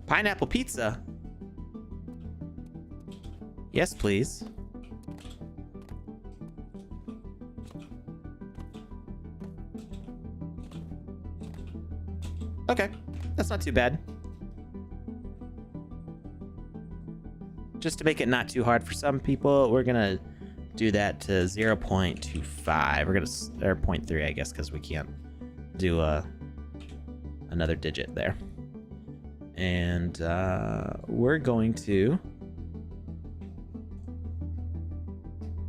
Pineapple pizza? Yes, please. Okay, that's not too bad. Just to make it not too hard for some people, we're gonna do that to 0.25. We're gonna, or 0.3, I guess, because we can't do another digit there. And we're going to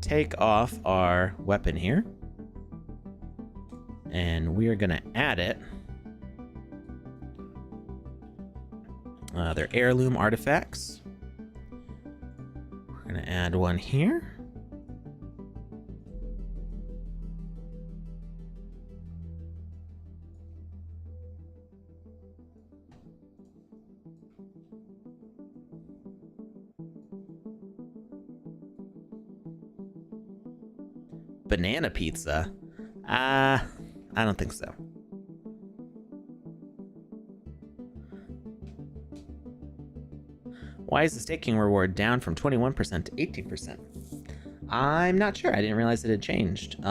take off our weapon here, and we are gonna add it. They're heirloom artifacts. We're gonna add one here. Banana pizza? I don't think so. Why is the staking reward down from 21% to 18%? I'm not sure. I didn't realize it had changed.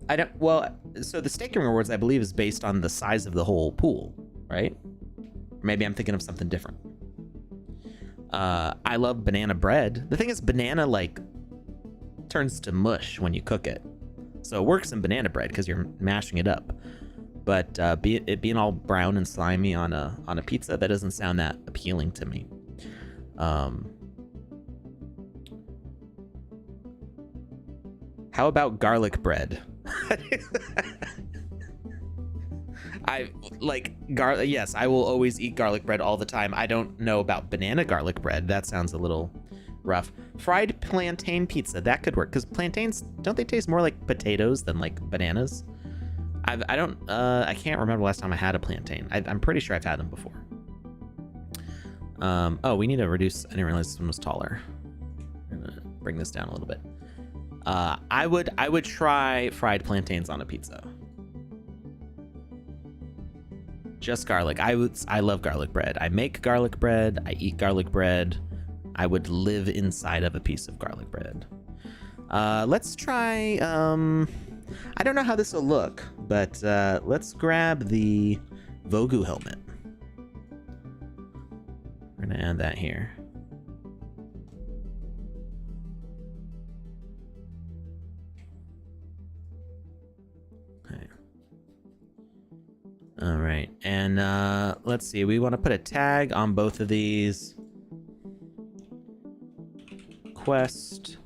I don't. Well, so the staking rewards, I believe, is based on the size of the whole pool, right? Maybe I'm thinking of something different. I love banana bread. The thing is, banana like turns to mush when you cook it, so it works in banana bread because you're mashing it up. But it being all brown and slimy on a pizza, that doesn't sound that appealing to me. How about garlic bread? I like garlic. Yes, I will always eat garlic bread all the time. I don't know about banana garlic bread. That sounds a little rough. Fried plantain pizza, that could work, because plantains, don't they taste more like potatoes than like bananas? I can't remember the last time I had a plantain. I'm pretty sure I've had them before. Oh, we need to reduce. I didn't realize this one was taller. I'm gonna bring this down a little bit. I would try fried plantains on a pizza. Just garlic. I love garlic bread. I make garlic bread. I eat garlic bread. I would live inside of a piece of garlic bread. Let's try. I don't know how this will look, but let's grab the Vogu helmet. We're gonna add that here. Okay. All right, and let's see. We want to put a tag on both of these. Quest.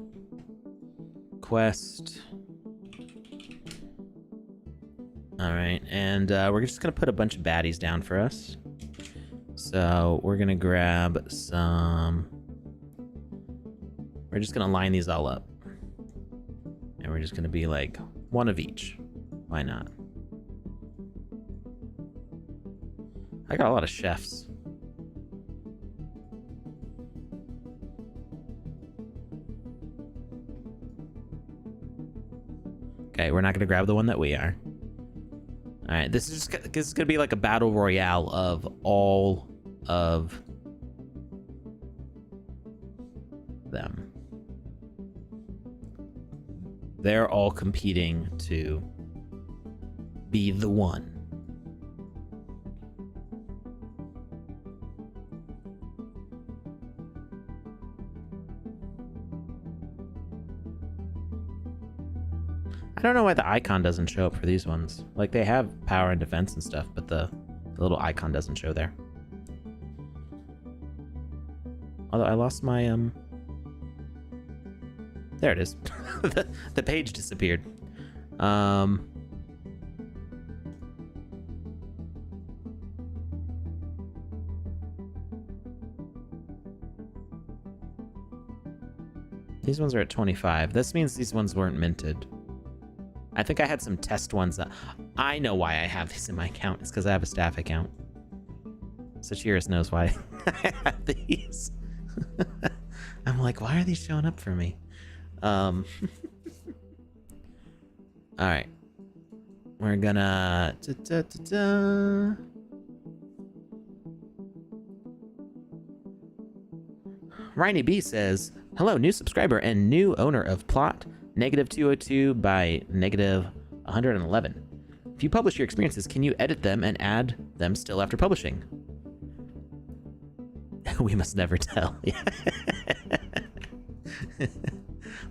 All right, and we're just gonna put a bunch of baddies down for us. So we're gonna grab some. We're just gonna line these all up, and we're just gonna be like one of each. Why not? I got a lot of chefs. Okay, we're not gonna grab the one that we are. All right, this is gonna be like a battle royale of all of them. They're all competing to be the one. I don't know why the icon doesn't show up for these ones. Like, they have power and defense and stuff, but the little icon doesn't show there. Although I lost my, there it is. the page disappeared. These ones are at 25. This means these ones weren't minted. I think I had some test ones that... I know why I have these in my account. It's because I have a staff account. Sachiris knows why I have these. I'm like, why are these showing up for me? All right. We're gonna... Riny B says, hello, new subscriber and new owner of Plot -202 by -111. If you publish your experiences, can you edit them and add them still after publishing? We must never tell.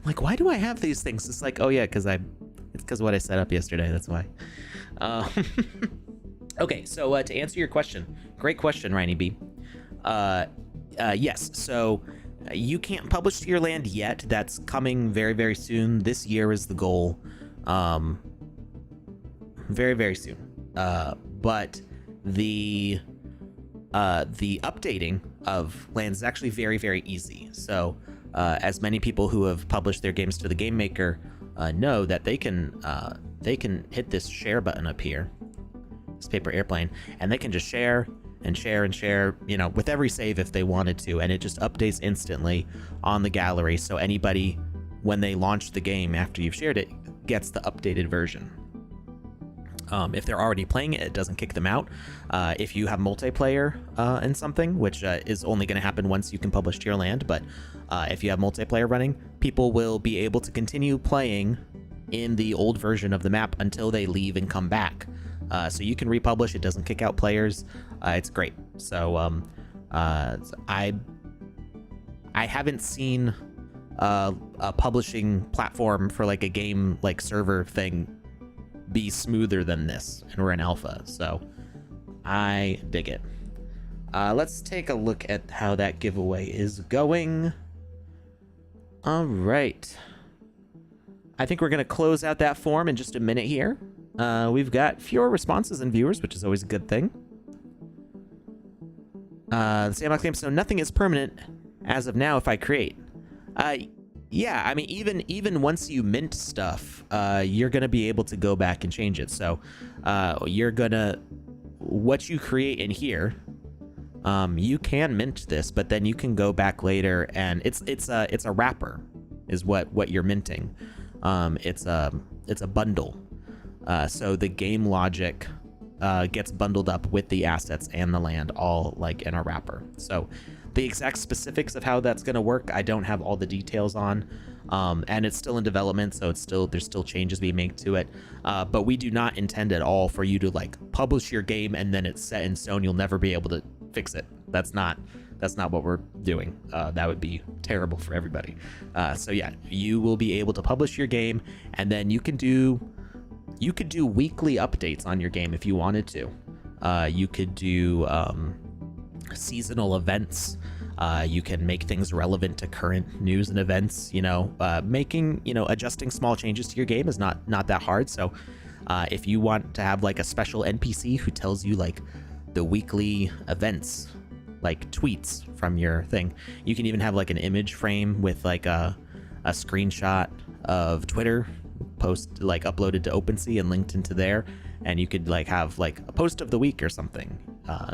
Like, why do I have these things? It's like, oh yeah, it's because what I set up yesterday. That's why. Okay, so to answer your question, great question, Riny B. Yes, so you can't publish to your land yet. That's coming very, very soon. This year is the goal. Very, very soon. But the updating of lands is actually very, very easy. So as many people who have published their games to the Game Maker know that they can hit this share button up here, this paper airplane, and they can just share and share and share, you know, with every save if they wanted to, and it just updates instantly on the gallery. So anybody, when they launch the game after you've shared it, gets the updated version. If they're already playing it, it doesn't kick them out. If you have multiplayer in something, which is only going to happen once you can publish to your land, but if you have multiplayer running, people will be able to continue playing in the old version of the map until they leave and come back. So you can republish. It doesn't kick out players. It's great. So I haven't seen a publishing platform for like a game like server thing be smoother than this, and we're in alpha, so I dig it. Let's take a look at how that giveaway is going. All right, I think we're gonna close out that form in just a minute here. We've got fewer responses and viewers, which is always a good thing. The Sandbox game, so nothing is permanent as of now if I create. Yeah, I mean, even once you mint stuff, you're gonna be able to go back and change it. So you're gonna, what you create in here, you can mint this, but then you can go back later, and it's a wrapper is what you're minting. It's a bundle. So the game logic gets bundled up with the assets and the land all like in a wrapper. So the exact specifics of how that's going to work, I don't have all the details on, and it's still in development, so there's still changes being made to it. But we do not intend at all for you to like publish your game and then it's set in stone. You'll never be able to fix it. That's not what we're doing. That would be terrible for everybody. So yeah, you will be able to publish your game, and then you could do weekly updates on your game if you wanted to. You could do seasonal events. You can make things relevant to current news and events. Adjusting small changes to your game is not that hard. So if you want to have like a special NPC who tells you like the weekly events, like tweets from your thing, you can even have like an image frame with like a screenshot of Twitter post, like uploaded to OpenSea and linked into there, and you could like have like a post of the week or something,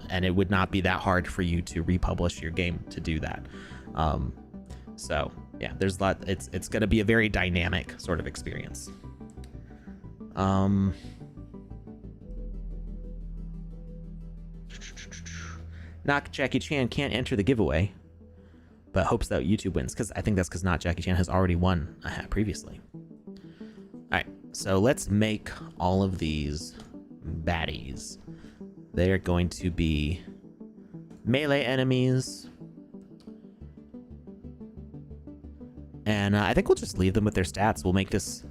and it would not be that hard for you to republish your game to do that. So yeah, there's a lot. It's going to be a very dynamic sort of experience. Not Jackie Chan can't enter the giveaway, but hopes that YouTube wins, because I think that's because Not Jackie Chan has already won previously. All right, so let's make all of these baddies. They're going to be melee enemies, and I think we'll just leave them with their stats. We'll make this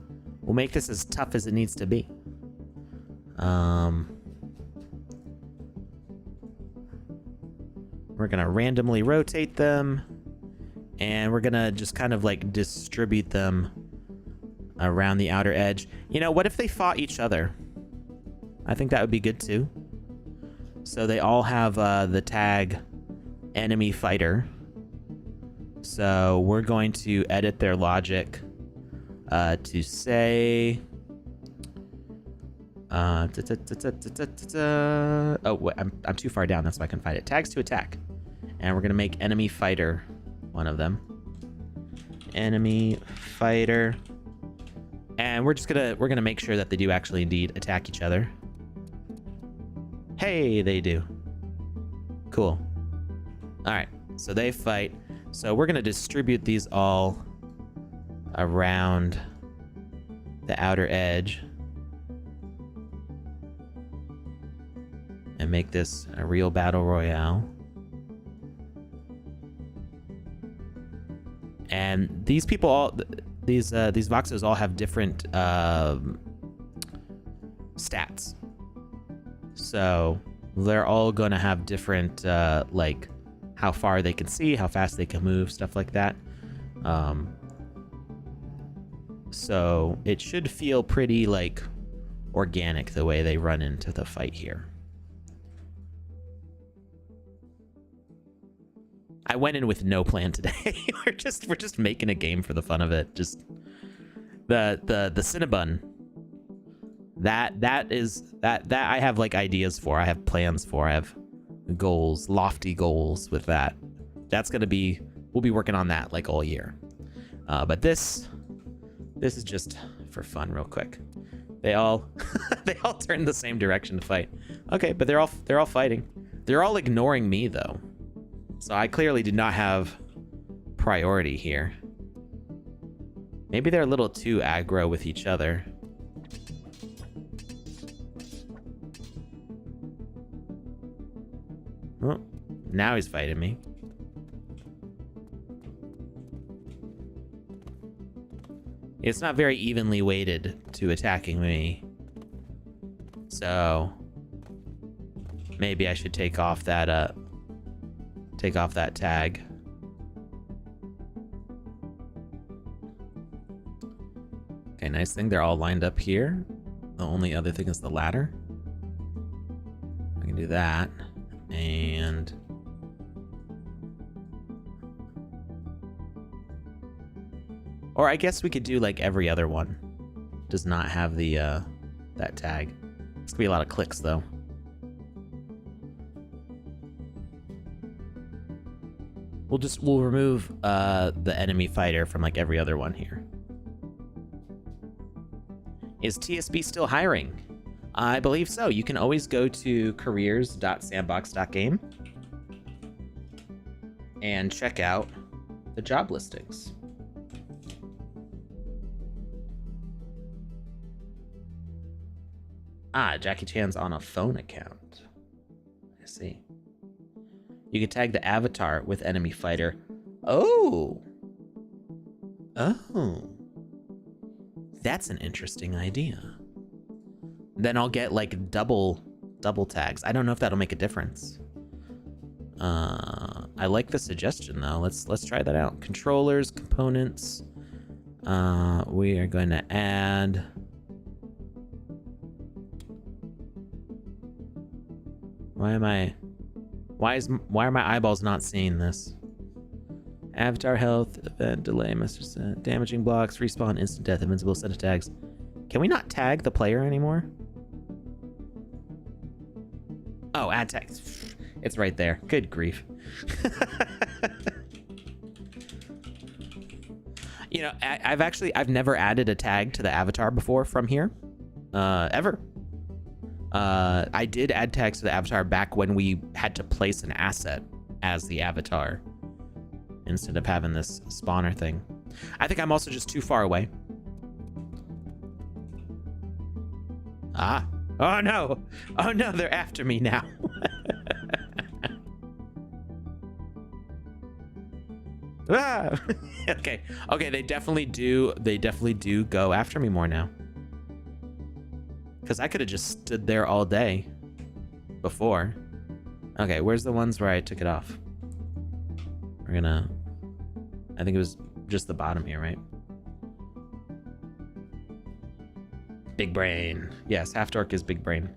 as tough as it needs to be. We're gonna randomly rotate them, and we're gonna just kind of like distribute them around the outer edge. What if they fought each other? I think that would be good too. So they all have the tag enemy fighter. So we're going to edit their logic to say oh wait, I'm too far down, that's why I can find it. Tags to attack, and we're gonna make enemy fighter one of them. Enemy fighter, and we're gonna make sure that they do actually indeed attack each other. Hey, they do. Cool. All right, so they fight. So we're gonna distribute these all around the outer edge and make this a real battle royale. And these people all, these Voxos all have different stats. So they're all gonna have different like how far they can see, how fast they can move, stuff like that. So it should feel pretty like organic the way they run into the fight here. I went in with no plan today. we're just making a game for the fun of it. Just the Cinnabon. That I have like ideas for. I have plans for. I have goals, lofty goals with that. That's gonna be, we'll be working on that like all year. But this is just for fun, real quick. They all they all turn the same direction to fight. Okay, but they're all fighting. They're all ignoring me though. So I clearly did not have priority here. Maybe they're a little too aggro with each other. Oh, now he's fighting me. It's not very evenly weighted to attacking me. So maybe I should take off that tag. Okay, nice thing they're all lined up here. The only other thing is the ladder. I can do that. And or I guess we could do like every other one. Does not have the that tag. It's gonna be a lot of clicks though. We'll remove the enemy fighter from like every other one here. Is TSB still hiring? I believe so. You can always go to careers.sandbox.game and check out the job listings. Ah, Jackie Chan's on a phone account. I see. You can tag the avatar with enemy fighter. Oh. Oh. That's an interesting idea. Then I'll get like double tags. I don't know if that'll make a difference. I like the suggestion though. Let's try that out. Controllers, components. We are going to add. Why are my eyeballs not seeing this? Avatar health, event delay, master set, damaging blocks, respawn, instant death, invincible set of tags. Can we not tag the player anymore? Oh, add tags. It's right there. Good grief. You know, I've never added a tag to the avatar before from here. Ever. I did add tags to the avatar back when we had to place an asset as the avatar instead of having this spawner thing. I think I'm also just too far away. Ah. Oh no. Oh no, they're after me now. Ah. Okay. Okay, they definitely do go after me more now. Because I could have just stood there all day before. Okay, where's the ones where I took it off? We're gonna... I think it was just the bottom here, right? Big brain. Yes, half dork is big brain.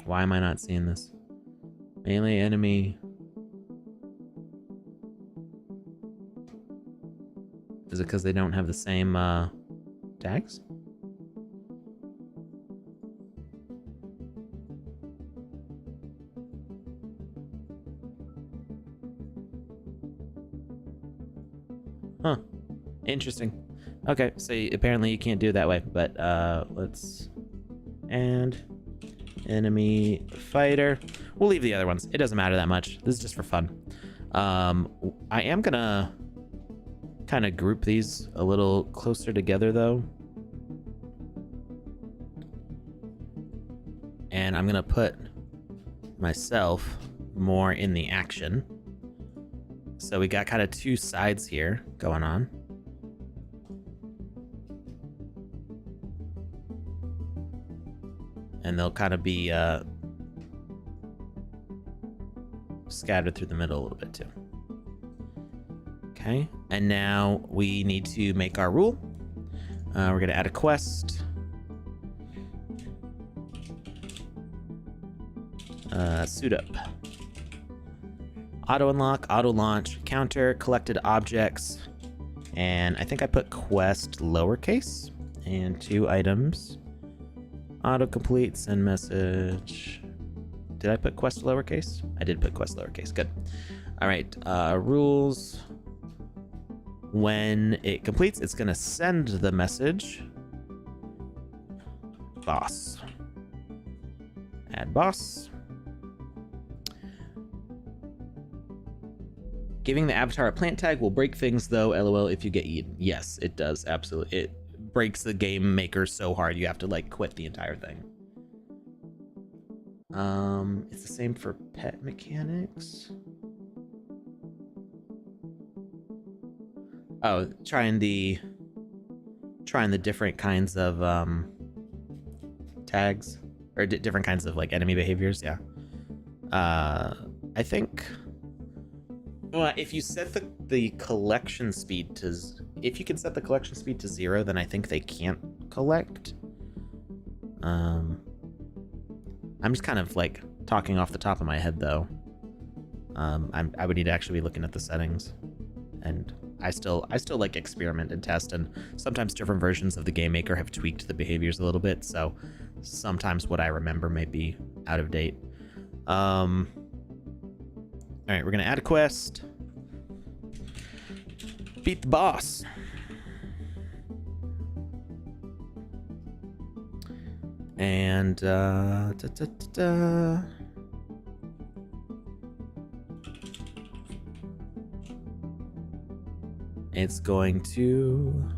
Why am I not seeing this? Melee enemy. Is it because they don't have the same tags? Huh. Interesting. Okay, so apparently you can't do it that way, but let's... And... enemy fighter. We'll leave the other ones. It doesn't matter that much. This is just for fun. I am gonna kind of group these a little closer together though. And I'm gonna put myself more in the action. So we got kind of two sides here going on. And they'll kind of be scattered through the middle a little bit too. Okay, and now we need to make our rule. We're gonna add a quest. Suit up. Auto unlock, auto launch, counter, collected objects, and I think I put quest lowercase and 2 items. Autocomplete, send message. Did I put quest lowercase? I did put quest lowercase. Good. All right. Rules. When it completes, it's going to send the message. Boss. Add boss. Giving the avatar a plant tag will break things, though. LOL if you get eaten. Yes, it does. Absolutely. It breaks the game maker so hard you have to like quit the entire thing. It's the same for pet mechanics. Oh, trying the different kinds of tags or different kinds of like enemy behaviors. Yeah. I think. Well, if you set the collection speed to, if you can set the collection speed to 0, then I think they can't collect. I'm just kind of like talking off the top of my head though. I would need to actually be looking at the settings, and I still like experiment and test, and sometimes different versions of the game maker have tweaked the behaviors a little bit, so sometimes what I remember may be out of date. All right, we're gonna add a quest. Beat the boss. And it's going to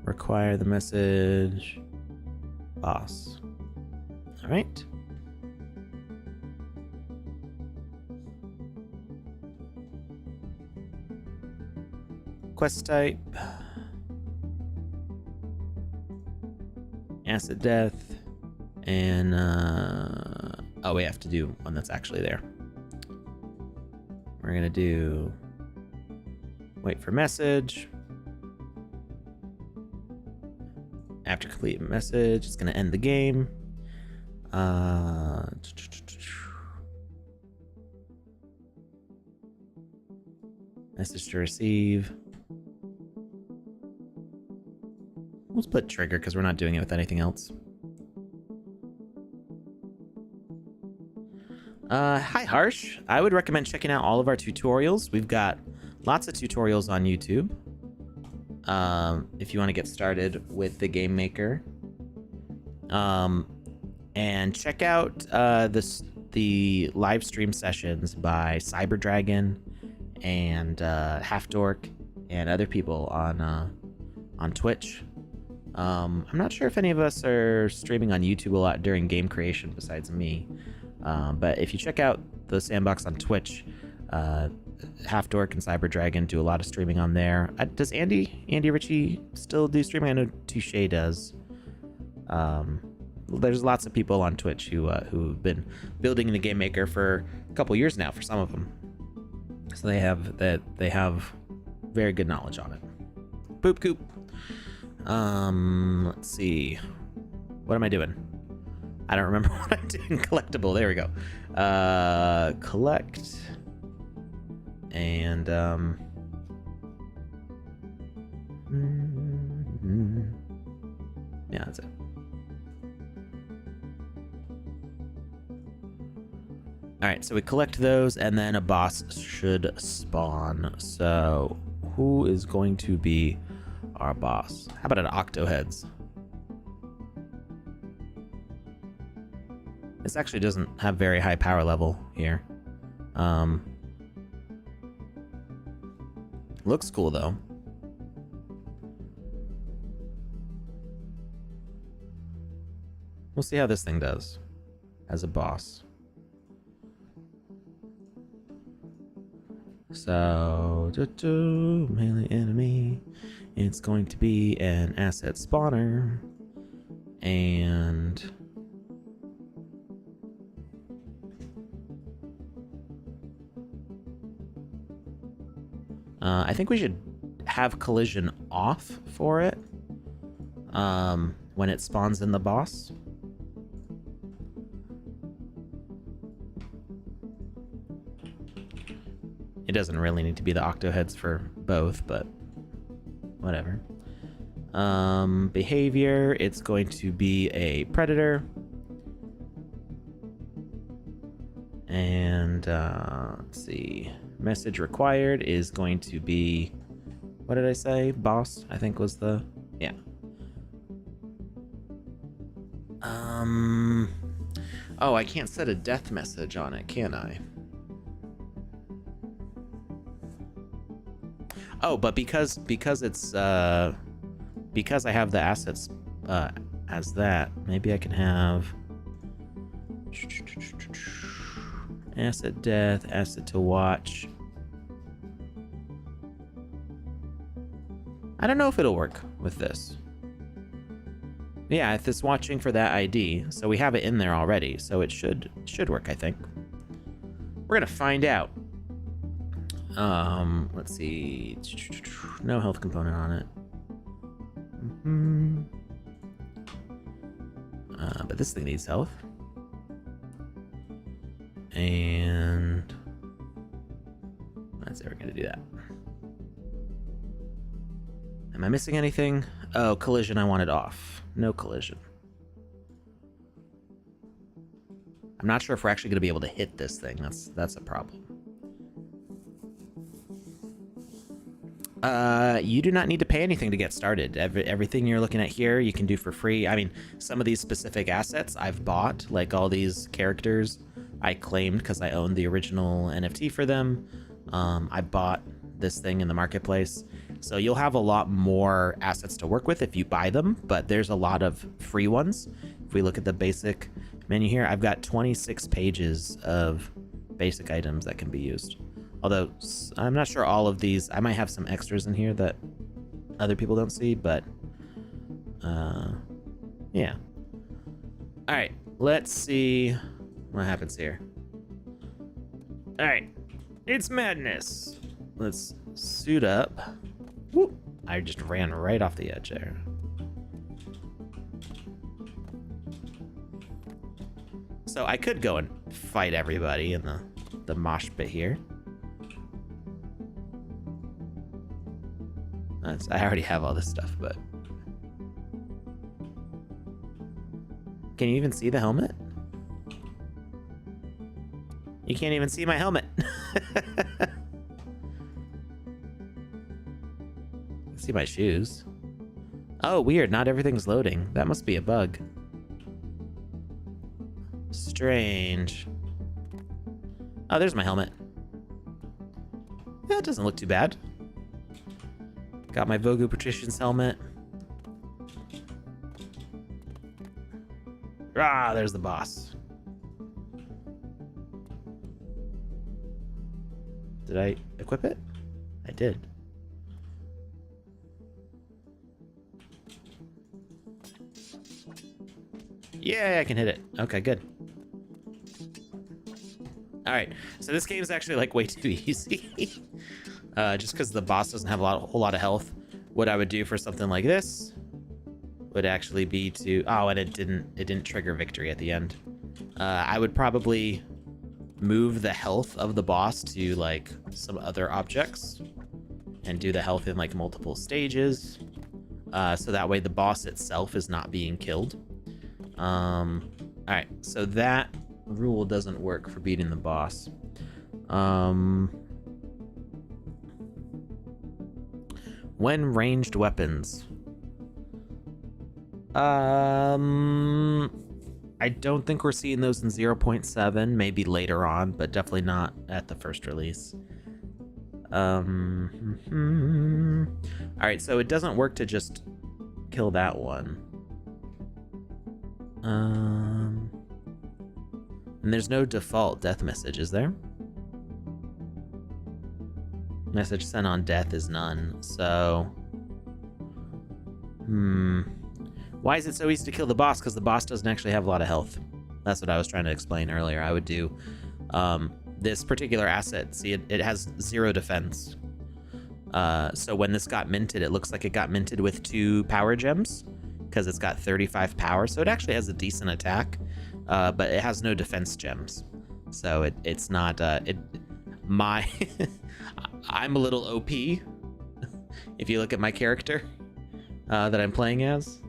require the message boss. All right. Quest type. Acid death. And oh, we have to do one that's actually there. We're gonna do wait for message. After complete message, it's gonna end the game. Message to receive. Let's put trigger because we're not doing it with anything else. Hi Harsh. I would recommend checking out all of our tutorials. We've got lots of tutorials on YouTube. If you want to get started with the game maker. And check out the live stream sessions by Cyberdragon and Half Dork and other people on Twitch. I'm not sure if any of us are streaming on YouTube a lot during game creation besides me. But if you check out the Sandbox on Twitch, Half Dork and Cyberdragon do a lot of streaming on there. Does Andy Ritchie still do streaming? I know Touche does. There's lots of people on Twitch who've been building the game maker for a couple years now. For some of them, so they have very good knowledge on it. Boop coop. Let's see. What am I doing? I don't remember what I'm doing. Collectible. There we go. Collect. And yeah, that's it. All right, so we collect those, and then a boss should spawn. So who is going to be our boss? How about an Octoheads? This actually doesn't have very high power level here. Looks cool though. We'll see how this thing does as a boss. So, melee enemy. It's going to be an asset spawner. And I think we should have collision off for it when it spawns in the boss. It doesn't really need to be the Octoheads for both, but whatever. Behavior, it's going to be a predator. And let's see. Message required is going to be, what did I say? Boss, I think was the, yeah. Oh, I can't set a death message on it, can I? Oh, but because it's because I have the assets as that, maybe I can have asset death, asset to watch. I don't know if it'll work with this. Yeah, if it's watching for that ID, so we have it in there already, so it should work, I think. We're gonna find out. Let's see. No health component on it. But this thing needs health. And that's never gonna do that. Am I missing anything? Oh, collision, I want it off. No collision. I'm not sure if we're actually gonna be able to hit this thing. That's a problem. You do not need to pay anything to get started. Everything you're looking at here, you can do for free. I mean, some of these specific assets I've bought, like all these characters, I claimed because I owned the original NFT for them. I bought this thing in the marketplace. So you'll have a lot more assets to work with if you buy them, but there's a lot of free ones. If we look at the basic menu here, I've got 26 pages of basic items that can be used. Although I'm not sure all of these, I might have some extras in here that other people don't see, but yeah. All right, let's see what happens here. All right, it's madness. Let's suit up. Whoop. I just ran right off the edge there. So I could go and fight everybody in the mosh pit here. I already have all this stuff, but... Can you even see the helmet? You can't even see my helmet. See my shoes. Oh, weird. Not everything's loading. That must be a bug. Strange. Oh, there's my helmet. That doesn't look too bad. Got my Vogu Patrician's helmet. Ah, there's the boss. Did I equip it? I did. Yeah, I can hit it. Okay, good. All right, so this game is actually like way too easy. Just because the boss doesn't have a whole lot of health. What I would do for something like this would actually be to, oh, and it didn't trigger victory at the end. I would probably move the health of the boss to like some other objects and do the health in like multiple stages, so that way the boss itself is not being killed. All right, so that rule doesn't work for beating the boss. When ranged weapons. I don't think we're seeing those in 0.7, maybe later on, but definitely not at the first release. All right, so it doesn't work to just kill that one. And there's no default death message, is there? Message sent on death is none, so... Why is it so easy to kill the boss? Because the boss doesn't actually have a lot of health. That's what I was trying to explain earlier. I would do this particular asset. See, it has 0 defense. So when this got minted, it looks like it got minted with 2 power gems because it's got 35 power. So it actually has a decent attack, but it has no defense gems. So it's not... I'm a little OP if you look at my character that I'm playing as.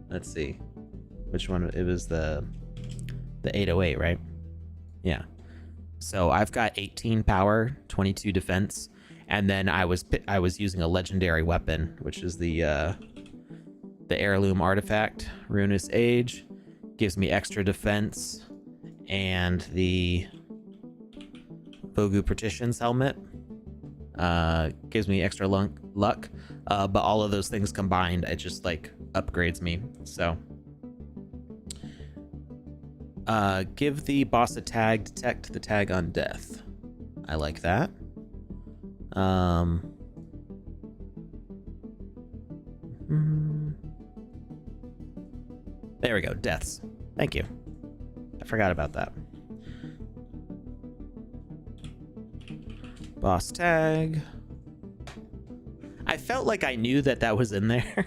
Let's see which one. It was the The 808, right? Yeah. So I've got 18 power, 22 defense, and then I was using a legendary weapon, which is the heirloom artifact, Ruinous Age, gives me extra defense, and the Vogu Partitions helmet gives me extra luck. But all of those things combined, it just like upgrades me. So give the boss a tag, detect the tag on death. I like that. There we go, deaths. Thank you. I forgot about that. Boss tag. I felt like I knew that that was in there,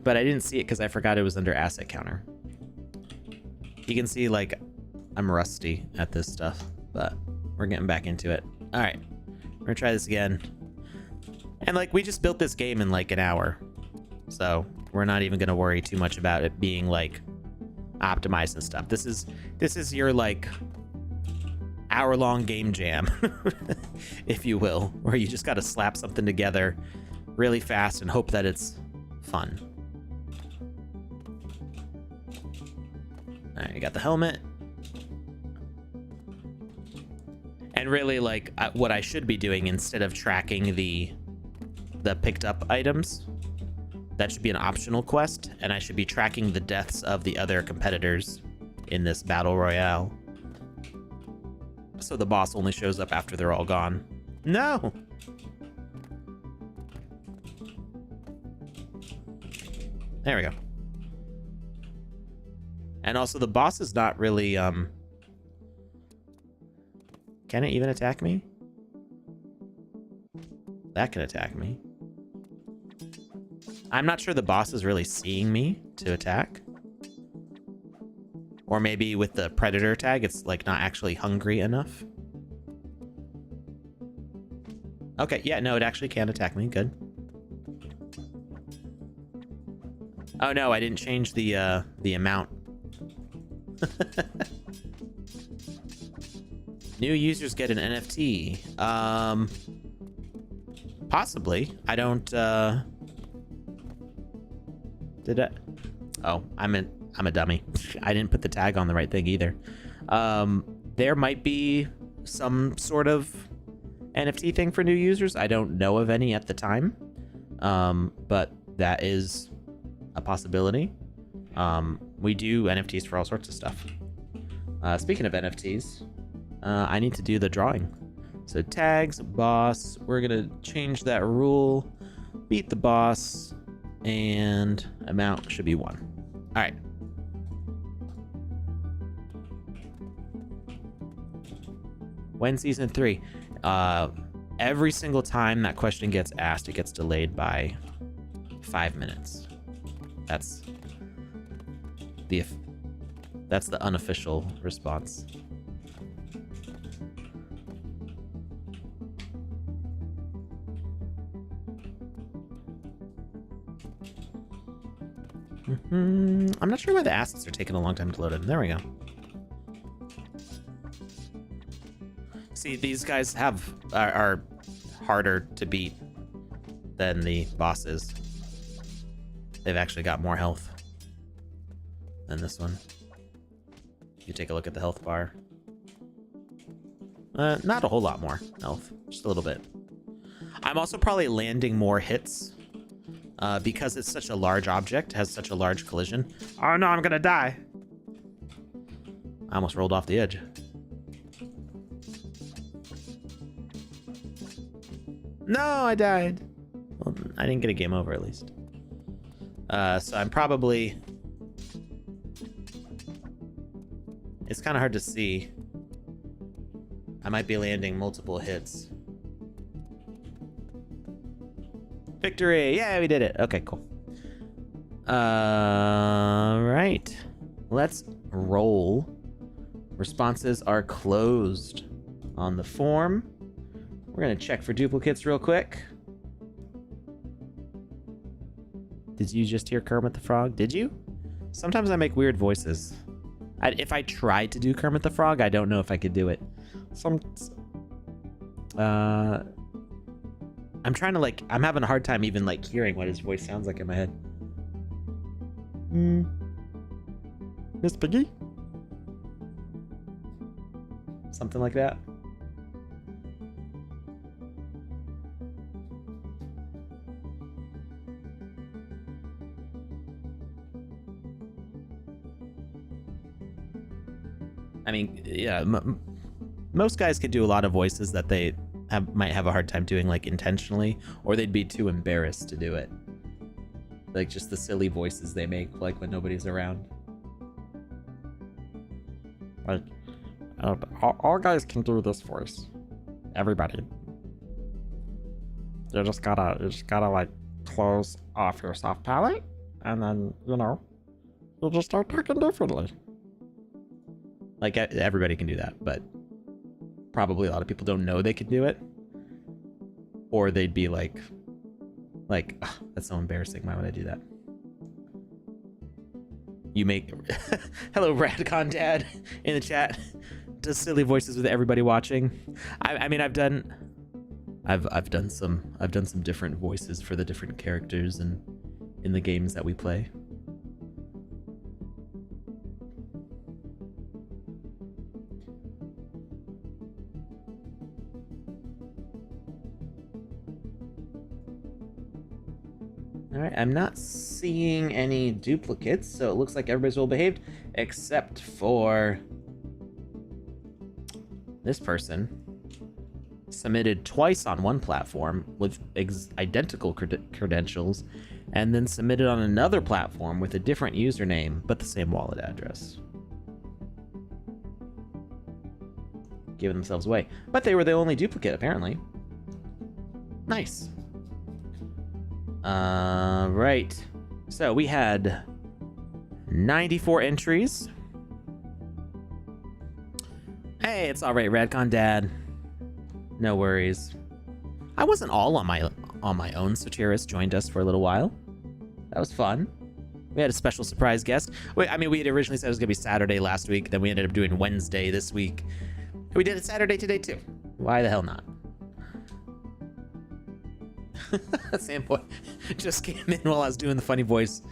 but I didn't see it because I forgot it was under asset counter. You can see, like, I'm rusty at this stuff, but we're getting back into it. All right, we're gonna try this again. And, like, we just built this game in, like, an hour. So we're not even gonna worry too much about it being, like, optimized and stuff. This is your, like, hour-long game jam, if you will, where you just gotta slap something together really fast and hope that it's fun. All right, you got the helmet. And really, like, what I should be doing instead of tracking the picked up items, that should be an optional quest, and I should be tracking the deaths of the other competitors in this battle royale. So the boss only shows up after they're all gone. No! There we go. And also the boss is not really, can it even attack me? That can attack me. I'm not sure the boss is really seeing me to attack. Or maybe with the predator tag, it's like not actually hungry enough. Okay, yeah, no, it actually can attack me. Good. Oh no, I didn't change the amount. New users get an NFT. Possibly. I don't. Did I? Oh, I'm a dummy. I didn't put the tag on the right thing either. There might be some sort of NFT thing for new users. I don't know of any at the time, but that is a possibility. We do NFTs for all sorts of stuff. Speaking of NFTs, I need to do the drawing. So tags, boss, we're gonna change that rule, beat the boss, and amount should be 1. All right. When season 3? Every single time that question gets asked, it gets delayed by 5 minutes. That's the unofficial response. I'm not sure why the assets are taking a long time to load in. There we go. See, these guys are harder to beat than the bosses. They've actually got more health than this one. You take a look at the health bar. Not a whole lot more health, just a little bit. I'm also probably landing more hits because it's such a large object, has such a large collision. Oh no, I'm gonna die. I almost rolled off the edge. No, I died. Well, I didn't get a game over at least. So I'm probably... It's kind of hard to see. I might be landing multiple hits. Victory! Yeah, we did it. Okay, cool. Right. Let's roll. Responses are closed on the form. We're gonna check for duplicates real quick. Did you just hear Kermit the Frog? Did you? Sometimes I make weird voices. If I tried to do Kermit the Frog, I don't know if I could do it. I'm trying to like, I'm having a hard time even like hearing what his voice sounds like in my head. Miss Piggy? Something like that. I mean, yeah, most guys could do a lot of voices that they might have a hard time doing like intentionally, or they'd be too embarrassed to do it. Like just the silly voices they make like when nobody's around. Like, all guys can do this voice. Everybody. You just gotta like close off your soft palate, and then, you know, you'll just start talking differently. Like everybody can do that, but probably a lot of people don't know they can do it, or they'd be like, oh, that's so embarrassing. Why would I do that? You make hello Radcon Dad in the chat does silly voices with everybody watching. I mean I've done some different voices for the different characters and in the games that we play. Alright, I'm not seeing any duplicates, so it looks like everybody's well behaved, except for this person. Submitted twice on one platform with identical credentials, and then submitted on another platform with a different username, but the same wallet address. Giving themselves away. But they were the only duplicate, apparently. Nice. Right. So we had 94 entries. Hey, it's all right, Radcon Dad. No worries. I wasn't all on my own. Sotiris joined us for a little while. That was fun. We had a special surprise guest. I mean, we had originally said it was gonna be Saturday last week. Then we ended up doing Wednesday this week. We did it Saturday today too. Why the hell not? Sandboy just came in while I was doing the funny voice.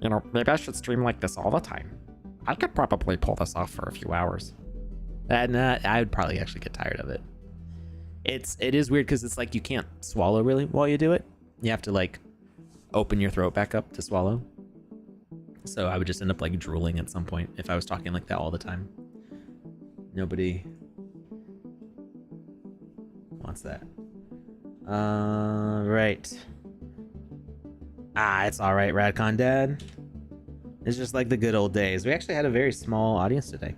You know, maybe I should stream like this all the time. I could probably pull this off for a few hours. And I would probably actually get tired of it. It is weird because it's like you can't swallow really while you do it. You have to like open your throat back up to swallow. So I would just end up like drooling at some point if I was talking like that all the time. Nobody wants that. Right. It's all right, Radcon Dad. It's just like the good old days. We actually had a very small audience today.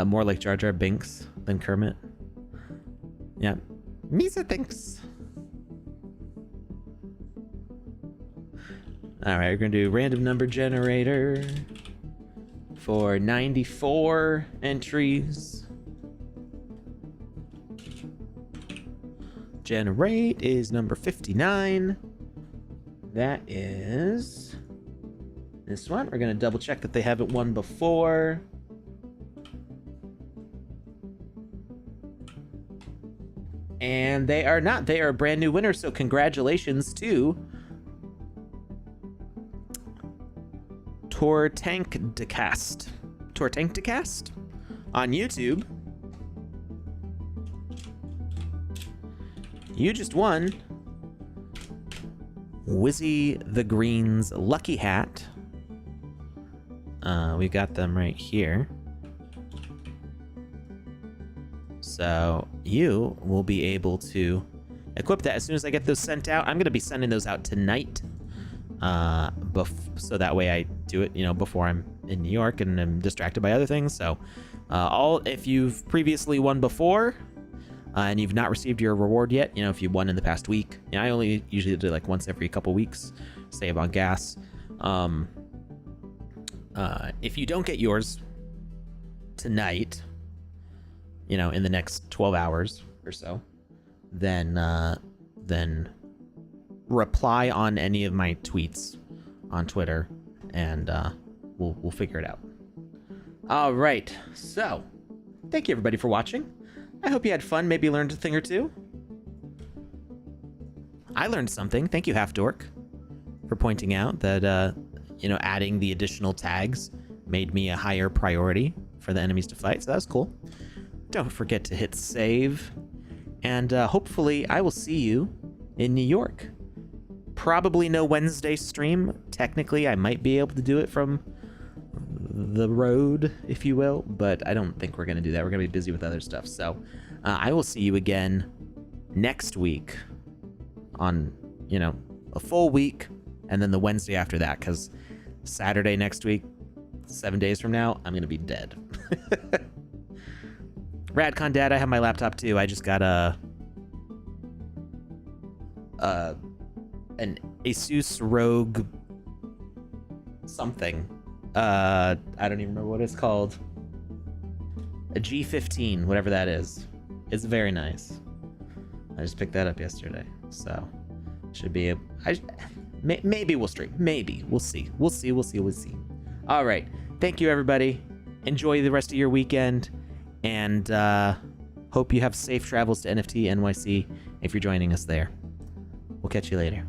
More like Jar Jar Binks than Kermit. Yeah. Misa thinks. Alright, we're gonna do random number generator for 94 entries. Generate is number 59. That is this one. We're gonna double check that they haven't won before. And they are not. They are a brand new winner, so congratulations to Tortankdecast on YouTube. You just won Wizzy the Green's lucky hat. We got them right here. So you will be able to equip that as soon as I get those sent out. I'm going to be sending those out tonight. So that way I do it, before I'm in New York and I'm distracted by other things. So if you've previously won before and you've not received your reward yet, if you won in the past week, I only usually do like once every couple weeks, save on gas. If you don't get yours tonight, in the next 12 hours or so, then reply on any of my tweets on Twitter and we'll figure it out. All right, so thank you everybody for watching. I hope you had fun, maybe learned a thing or two. I learned something. Thank you, Half Dork, for pointing out that adding the additional tags made me a higher priority for the enemies to fight, so that was cool. Don't forget to hit save, and hopefully I will see you in New York. Probably no Wednesday stream. Technically, I might be able to do it from the road, if you will, but I don't think we're going to do that. We're going to be busy with other stuff. So I will see you again next week on, a full week, and then the Wednesday after that, because Saturday next week, 7 days from now, I'm going to be dead. Radcon Dad, I have my laptop too. I just got an Asus ROG something. I don't even remember what it's called. A G15, whatever that is. It's very nice. I just picked that up yesterday, so should be maybe we'll stream. Maybe we'll see. We'll see. All right. Thank you, everybody. Enjoy the rest of your weekend, and hope you have safe travels to NFT NYC if you're joining us there. We'll catch you later.